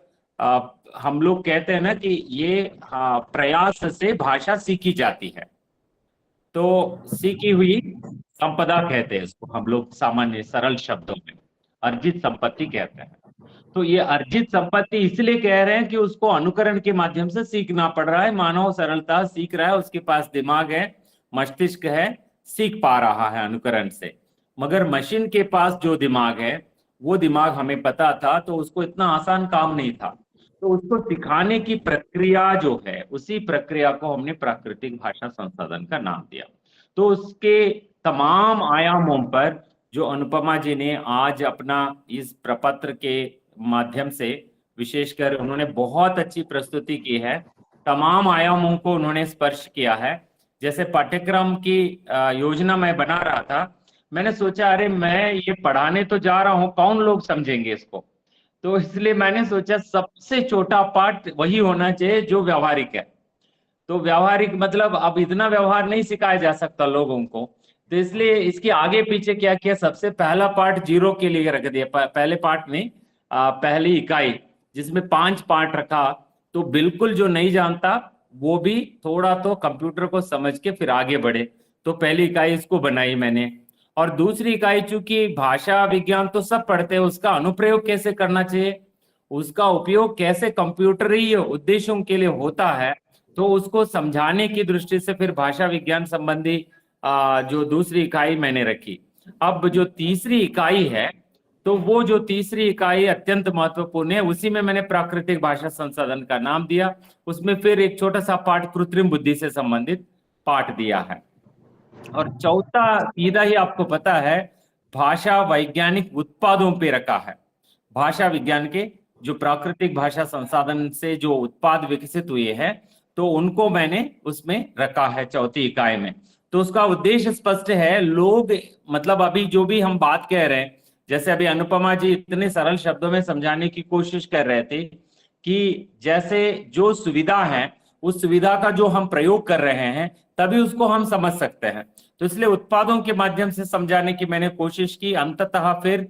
हम लोग कहते हैं ना कि ये प्रयास से भाषा सीखी जाती है। तो सीखी हुई संपदा कहते हैं इसको हम लोग सामान्य सरल शब्दों में, अर्जित संपत्ति कहते हैं। तो ये अर्जित संपत्ति इसलिए कह रहे हैं कि उसको अनुकरण के माध्यम से सीखना पड़ रहा है। मानव सरलता सीख रहा है, उसके पास दिमाग है, मस्तिष्क है, सीख पा रहा है अनुकरण से। मगर मशीन के पास जो दिमाग है, वो दिमाग हमें पता था, तो उसको इतना आसान काम नहीं था। तो उसको सिखाने की प्रक्रिया जो है, उसी प्रक्रिया को हमने प्राकृतिक भाषा संसाधन का नाम दिया। तो उसके तमाम आयामों पर जो अनुपमा जी ने आज अपना इस प्रपत्र के माध्यम से विशेषकर उन्होंने बहुत अच्छी प्रस्तुति की है, तमाम आयामों को उन्होंने स्पर्श किया है। जैसे पाठ्यक्रम की योजना मैं बना रहा था, मैंने सोचा अरे मैं ये पढ़ाने तो जा रहा हूँ, कौन लोग समझेंगे इसको, तो इसलिए मैंने सोचा सबसे छोटा पाठ वही होना चाहिए जो व्यवहारिक है। तो व्यवहारिक मतलब अब इतना व्यवहार नहीं सिखाया जा सकता लोगों को, तो इसलिए इसके आगे पीछे क्या किया, सबसे पहला पार्ट 0 के लिए रख दिया, पहले पार्ट में पहली इकाई जिसमें 5 पार्ट रखा, तो बिल्कुल जो नहीं जानता वो भी थोड़ा तो कंप्यूटर को समझ के फिर आगे बढ़े, तो पहली इकाई इसको बनाई मैंने। और दूसरी इकाई, चूंकि भाषा विज्ञान तो सब पढ़ते हैं, उसका अनुप्रयोग कैसे करना चाहिए, उसका उपयोग कैसे कंप्यूटरीय उद्देश्यों के लिए होता है, तो उसको समझाने की दृष्टि से फिर भाषा विज्ञान संबंधी जो दूसरी इकाई मैंने रखी। अब जो तीसरी इकाई है, तो वो जो तीसरी इकाई अत्यंत महत्वपूर्ण है, उसी में मैंने प्राकृतिक भाषा संसाधन का नाम दिया। उसमें फिर एक छोटा सा पाठ कृत्रिम बुद्धि से संबंधित पाठ दिया है। और चौथा सीधा ही आपको पता है, भाषा वैज्ञानिक उत्पादों पे रखा है। भाषा विज्ञान के जो प्राकृतिक भाषा संसाधन से जो उत्पाद विकसित हुए हैं, तो उनको मैंने उसमें रखा है चौथी इकाई में। तो उसका उद्देश्य स्पष्ट है, लोग मतलब अभी जो भी हम बात कह रहे हैं, जैसे अभी अनुपमा जी इतने सरल शब्दों में समझाने की कोशिश कर रहे थे कि जैसे जो सुविधा है उस सुविधा का जो हम प्रयोग कर रहे हैं तभी उसको हम समझ सकते हैं, तो इसलिए उत्पादों के माध्यम से समझाने की मैंने कोशिश की। अंततः फिर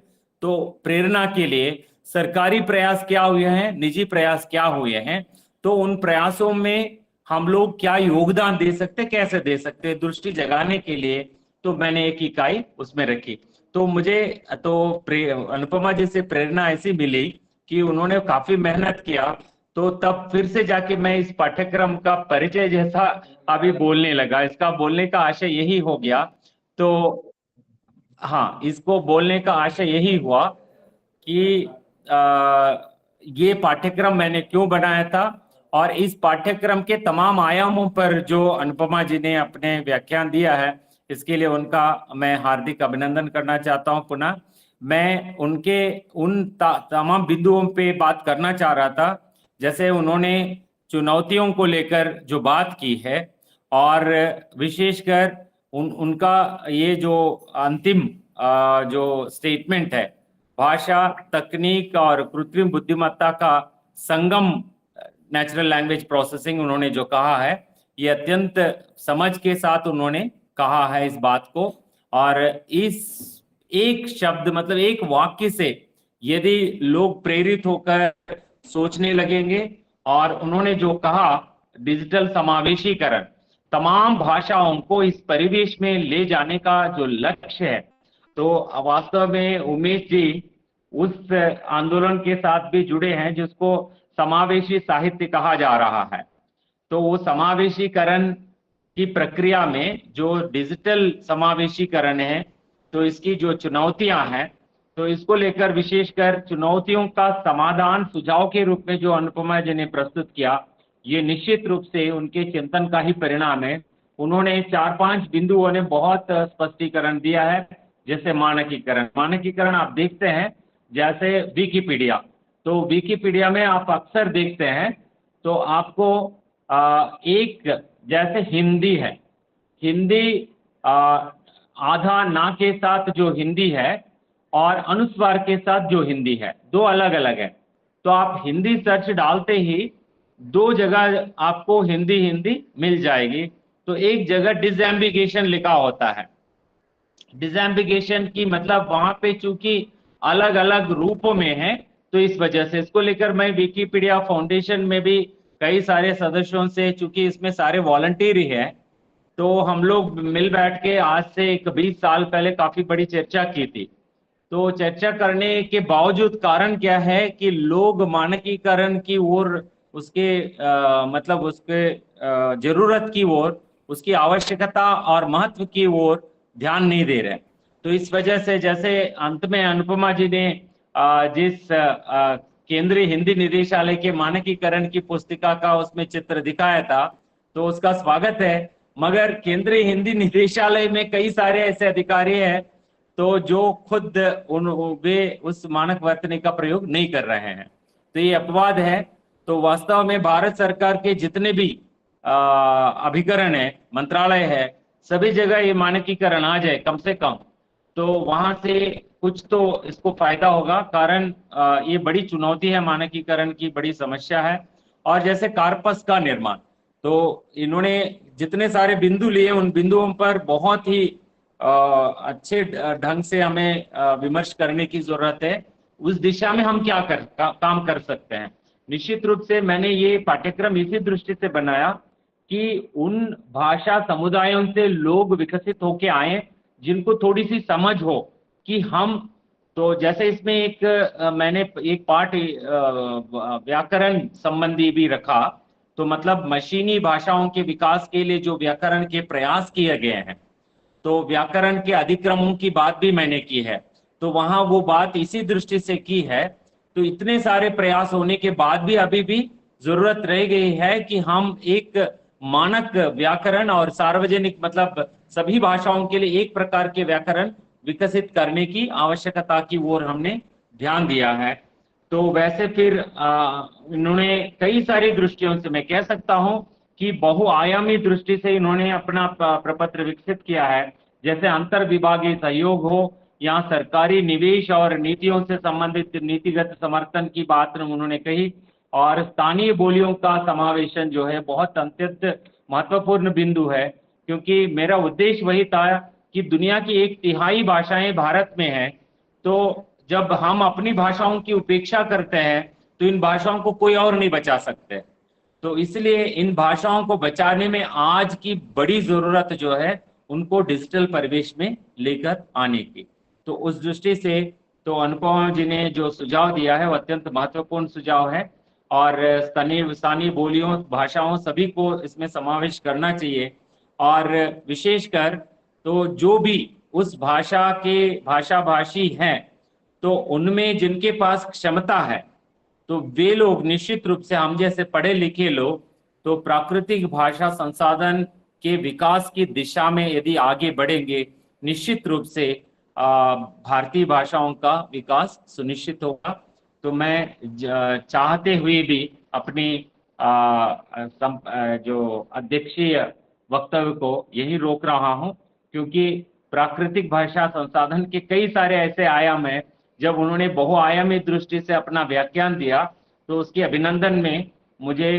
तो प्रेरणा के लिए सरकारी प्रयास क्या हुए हैं, निजी प्रयास क्या हुए हैं, तो उन प्रयासों में हम लोग क्या योगदान दे सकते, कैसे दे सकते, दृष्टि जगाने के लिए तो मैंने एक इकाई उसमें रखी। तो मुझे तो अनुपमा जी से प्रेरणा ऐसी मिली कि उन्होंने काफी मेहनत किया, तो तब फिर से जाके मैं इस पाठ्यक्रम का परिचय जैसा अभी बोलने लगा। इसका बोलने का आशय यही हो गया, तो हाँ, इसको बोलने का आशय यही हुआ कि ये पाठ्यक्रम मैंने क्यों बनाया था, और इस पाठ्यक्रम के तमाम आयामों पर जो अनुपमा जी ने अपने व्याख्यान दिया है, इसके लिए उनका मैं हार्दिक अभिनंदन करना चाहता हूं। पुनः मैं उनके उन तमाम बिंदुओं पे बात करना चाह रहा था, जैसे उन्होंने चुनौतियों को लेकर जो बात की है, और विशेषकर उनका ये जो अंतिम जो स्टेटमेंट है, भाषा तकनीक और कृत्रिम बुद्धिमत्ता का संगम, नेचुरल लैंग्वेज प्रोसेसिंग, उन्होंने जो कहा है ये अत्यंत समझ के साथ उन्होंने कहा है इस बात को। और इस एक शब्द मतलब एक वाक्य से यदि लोग प्रेरित होकर सोचने लगेंगे, और उन्होंने जो कहा डिजिटल समावेशीकरण, तमाम भाषाओं को इस परिवेश में ले जाने का जो लक्ष्य है, तो वास्तव में उमेश जी उस आंदोलन के साथ भी जुड़े हैं जिसको समावेशी साहित्य कहा जा रहा है। तो वो समावेशीकरण की प्रक्रिया में जो डिजिटल समावेशीकरण है, तो इसकी जो चुनौतियां हैं, तो इसको लेकर विशेषकर चुनौतियों का समाधान सुझाव के रूप में जो अनुपमा जी ने प्रस्तुत किया, ये निश्चित रूप से उनके चिंतन का ही परिणाम है। उन्होंने 4-5 बिंदुओं ने बहुत स्पष्टीकरण दिया है, जैसे मानकीकरण आप देखते हैं, जैसे विकिपीडिया, तो विकिपीडिया में आप अक्सर देखते हैं तो आपको एक जैसे हिंदी है, हिंदी आधा ना के साथ जो हिंदी है और अनुस्वार के साथ जो हिंदी है, दो अलग अलग है। तो आप हिंदी सर्च डालते ही 2 जगह आपको हिंदी मिल जाएगी। तो एक जगह डिसएम्बिगेशन लिखा होता है, डिसएम्बिगेशन की मतलब वहां पे चूंकि अलग अलग रूपों में है, तो इस वजह से इसको लेकर मैं विकिपीडिया फाउंडेशन में भी कई सारे सदस्यों से, चूंकि इसमें सारे वॉलंटियर ही है, तो हम लोग मिल बैठ के आज से 20 साल पहले काफी बड़ी चर्चा की थी। तो चर्चा करने के बावजूद कारण क्या है कि लोग मानकीकरण की ओर, उसके मतलब उसके जरूरत की ओर, उसकी आवश्यकता और महत्व की ओर ध्यान नहीं दे रहे। तो इस वजह से जैसे अंत में अनुपमा जी ने जिस केंद्रीय हिंदी निदेशालय के मानकीकरण की पुस्तिका का उसमें चित्र दिखाया था, तो उसका स्वागत है, मगर केंद्रीय हिंदी निदेशालय में कई सारे ऐसे अधिकारी हैं तो जो खुद वे उस मानक वर्तनी का प्रयोग नहीं कर रहे हैं, तो ये अपवाद है। तो वास्तव में भारत सरकार के जितने भी अभिकरण है, मंत्रालय है, सभी जगह ये मानकीकरण आ जाए कम से कम, तो वहां से कुछ तो इसको फायदा होगा। कारण ये बड़ी चुनौती है, मानकीकरण की बड़ी समस्या है। और जैसे कार्पस का निर्माण, तो इन्होंने जितने सारे बिंदु लिए उन बिंदुओं पर बहुत ही अच्छे ढंग से हमें विमर्श करने की जरूरत है। उस दिशा में हम क्या काम कर सकते हैं। निश्चित रूप से मैंने ये पाठ्यक्रम इसी दृष्टि से बनाया कि उन भाषा समुदायों से लोग विकसित होके आए जिनको थोड़ी सी समझ हो कि हम, तो जैसे इसमें एक मैंने एक पाठ व्याकरण संबंधी भी रखा। तो मतलब मशीनी भाषाओं के विकास के लिए जो व्याकरण के प्रयास किए गए हैं, तो व्याकरण के अधिक्रमों की बात भी मैंने की है। तो वहां वो बात इसी दृष्टि से की है। तो इतने सारे प्रयास होने के बाद भी अभी भी जरूरत रह गई है कि हम एक मानक व्याकरण और सार्वजनिक, मतलब सभी भाषाओं के लिए एक प्रकार के व्याकरण विकसित करने की आवश्यकता की ओर हमने ध्यान दिया है। तो वैसे फिर इन्होंने कई सारी दृष्टियों से, मैं कह सकता हूं कि बहुआयामी दृष्टि से इन्होंने अपना प्रपत्र विकसित किया है। जैसे अंतर विभागीय सहयोग हो, या सरकारी निवेश और नीतियों से संबंधित नीतिगत समर्थन की बात उन्होंने कही, और स्थानीय बोलियों का समावेशन जो है बहुत अत्यंत महत्वपूर्ण बिंदु है। क्योंकि मेरा उद्देश्य वही था कि दुनिया की 1/3 भाषाएं भारत में हैं। तो जब हम अपनी भाषाओं की उपेक्षा करते हैं तो इन भाषाओं को कोई और नहीं बचा सकते। तो इसलिए इन भाषाओं को बचाने में आज की बड़ी जरूरत जो है उनको डिजिटल परिवेश में लेकर आने की। तो उस दृष्टि से तो अनुपमा जी ने जो सुझाव दिया है वो अत्यंत महत्वपूर्ण सुझाव है। और स्थानीय बोलियों, भाषाओं सभी को इसमें समावेश करना चाहिए। और विशेषकर तो जो भी उस भाषा के भाषाभाषी हैं, तो उनमें जिनके पास क्षमता है, तो वे लोग निश्चित रूप से, हम जैसे पढ़े लिखे लोग, तो प्राकृतिक भाषा संसाधन के विकास की दिशा में यदि आगे बढ़ेंगे, निश्चित रूप से भारतीय भाषाओं का विकास सुनिश्चित होगा। तो मैं चाहते हुए भी अपनी जो अध्यक्षीय वक्तव्य को यही रोक रहा हूं, क्योंकि प्राकृतिक भाषा संसाधन के कई सारे ऐसे आयाम हैं। जब उन्होंने बहुआयामी दृष्टि से अपना व्याख्यान दिया तो उसके अभिनंदन में मुझे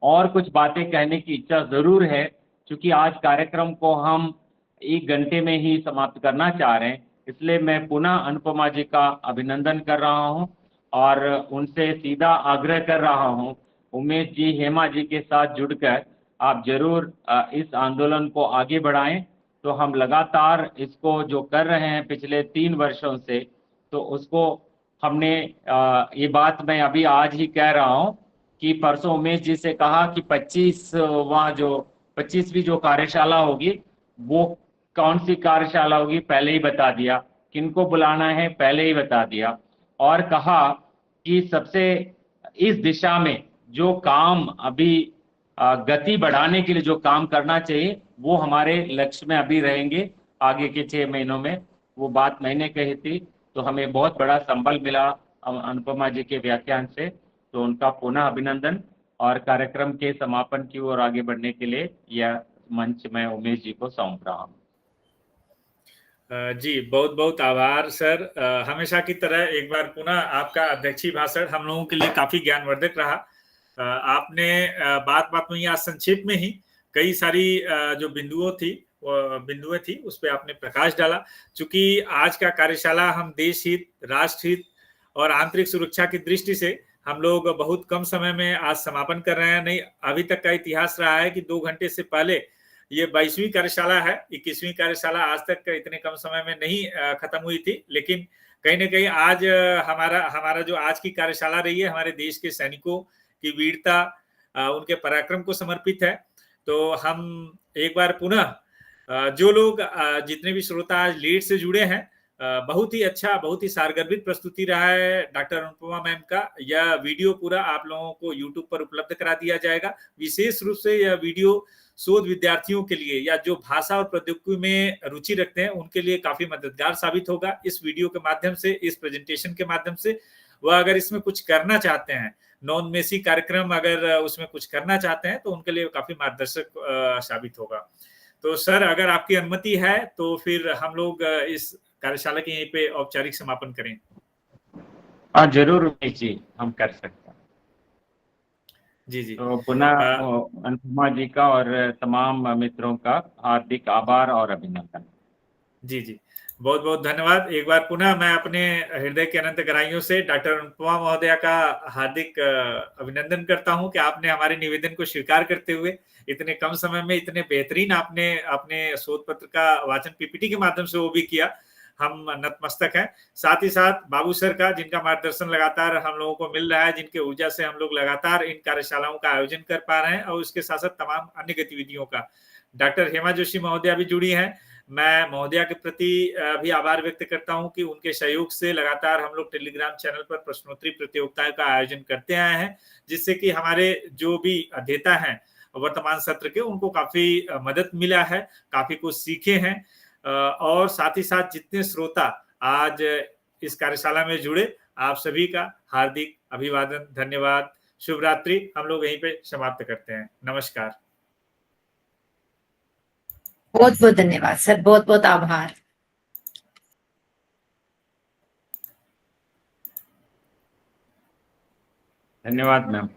और कुछ बातें कहने की इच्छा जरूर है। क्योंकि आज कार्यक्रम को हम 1 घंटे में ही समाप्त करना चाह रहे हैं, इसलिए मैं पुनः अनुपमा जी का अभिनंदन कर रहा हूं और उनसे सीधा आग्रह कर रहा हूं, उमेश जी, हेमा जी के साथ जुड़कर आप जरूर इस आंदोलन को आगे बढ़ाएं। तो हम लगातार इसको जो कर रहे हैं पिछले 3 वर्षों से, तो उसको हमने ये बात मैं अभी आज ही कह रहा हूं कि परसों उमेश जी से कहा कि 25वीं जो कार्यशाला होगी वो कौन सी कार्यशाला होगी पहले ही बता दिया, किनको बुलाना है पहले ही बता दिया, और कहा कि सबसे इस दिशा में जो काम अभी गति बढ़ाने के लिए जो काम करना चाहिए वो हमारे लक्ष्य में अभी रहेंगे आगे के 6 महीनों में। वो बात मैंने कही थी, तो हमें बहुत बड़ा संबल मिला अनुपमा जी के व्याख्यान से। तो उनका पुनः अभिनंदन, और कार्यक्रम के समापन की ओर आगे बढ़ने के लिए यह मंच मैं उमेश जी को सौंप रहा हूँ। जी, बहुत बहुत आभार सर। हमेशा की तरह एक बार पुनः आपका अध्यक्षीय भाषण हम लोगों के लिए काफी ज्ञानवर्धक रहा। आपने बात में या संक्षेप में ही कई सारी जो बिंदुएं थी उस पर आपने प्रकाश डाला। चूंकि आज का कार्यशाला हम देश हित, राष्ट्र हित और आंतरिक सुरक्षा की दृष्टि से हम लोग बहुत कम समय में आज समापन कर रहे हैं। नहीं, अभी तक का इतिहास रहा है कि 2 घंटे से पहले ये 22वीं कार्यशाला है। 21वीं कार्यशाला आज तक इतने कम समय में नहीं खत्म हुई थी, लेकिन कहीं ना कहीं आज हमारा जो आज की कार्यशाला रही है हमारे देश के सैनिकों की वीरता, उनके पराक्रम को समर्पित है। तो हम एक बार पुनः जो लोग जितने भी श्रोता आज लेट से जुड़े हैं, बहुत ही अच्छा, बहुत ही सारगर्भित प्रस्तुति रहा है डॉक्टर अनुपमा मैम का। यह वीडियो पूरा आप लोगों को यूट्यूब पर उपलब्ध करा दिया जाएगा। विशेष रूप से यह वीडियो शोध विद्यार्थियों के लिए या जो भाषा और प्रौद्योगिकी में रुचि रखते हैं उनके लिए काफी मददगार साबित होगा। इस वीडियो के माध्यम से, इस प्रेजेंटेशन के माध्यम से वह अगर इसमें कुछ करना चाहते हैं, नॉन मेसी कार्यक्रम अगर उसमें कुछ करना चाहते हैं, तो उनके लिए काफी मार्गदर्शक साबित होगा। तो सर, अगर आपकी अनुमति है तो फिर हम लोग इस कार्यशाला के यहीं पे औपचारिक समापन करें। हाँ जरूर उमेश जी, हम कर सकते हैं। जी जी। तो पुनः अनुपमा जी का और तमाम मित्रों का हार्दिक आभार और अभिनंदन। जी जी, बहुत बहुत धन्यवाद। एक बार पुनः मैं अपने हृदय के अनंत गहराइयों से डॉक्टर अनुपमा महोदया का हार्दिक अभिनंदन करता हूं कि आपने हमारे निवेदन को स्वीकार करते हुए इतने कम समय में इतने बेहतरीन आपने अपने शोध पत्र का वाचन पीपीटी के माध्यम से वो भी किया। हम नतमस्तक हैं। साथ ही साथ बाबू सर का, जिनका मार्गदर्शन लगातार हम लोगों को मिल रहा है, जिनके ऊर्जा से हम लोग लगातार इन कार्यशालाओं का आयोजन कर पा रहे हैं, और उसके साथ साथ तमाम अन्य गतिविधियों का। डॉक्टर हेमा जोशी महोदया भी जुड़ी हैं। मैं महोदया के प्रति भी आभार व्यक्त करता हूं कि उनके सहयोग से लगातार हम लोग टेलीग्राम चैनल पर प्रश्नोत्तरी प्रतियोगिताओं का आयोजन करते आए हैं, जिससे कि हमारे जो भी अध्येता हैं वर्तमान सत्र के, उनको काफी मदद मिला है, काफी कुछ सीखे हैं। और साथ ही साथ जितने श्रोता आज इस कार्यशाला में जुड़े, आप सभी का हार्दिक अभिवादन, धन्यवाद, शुभ रात्रि। हम लोग यहीं पे समाप्त करते हैं। नमस्कार। बहुत बहुत धन्यवाद सर, बहुत बहुत आभार। धन्यवाद मैम।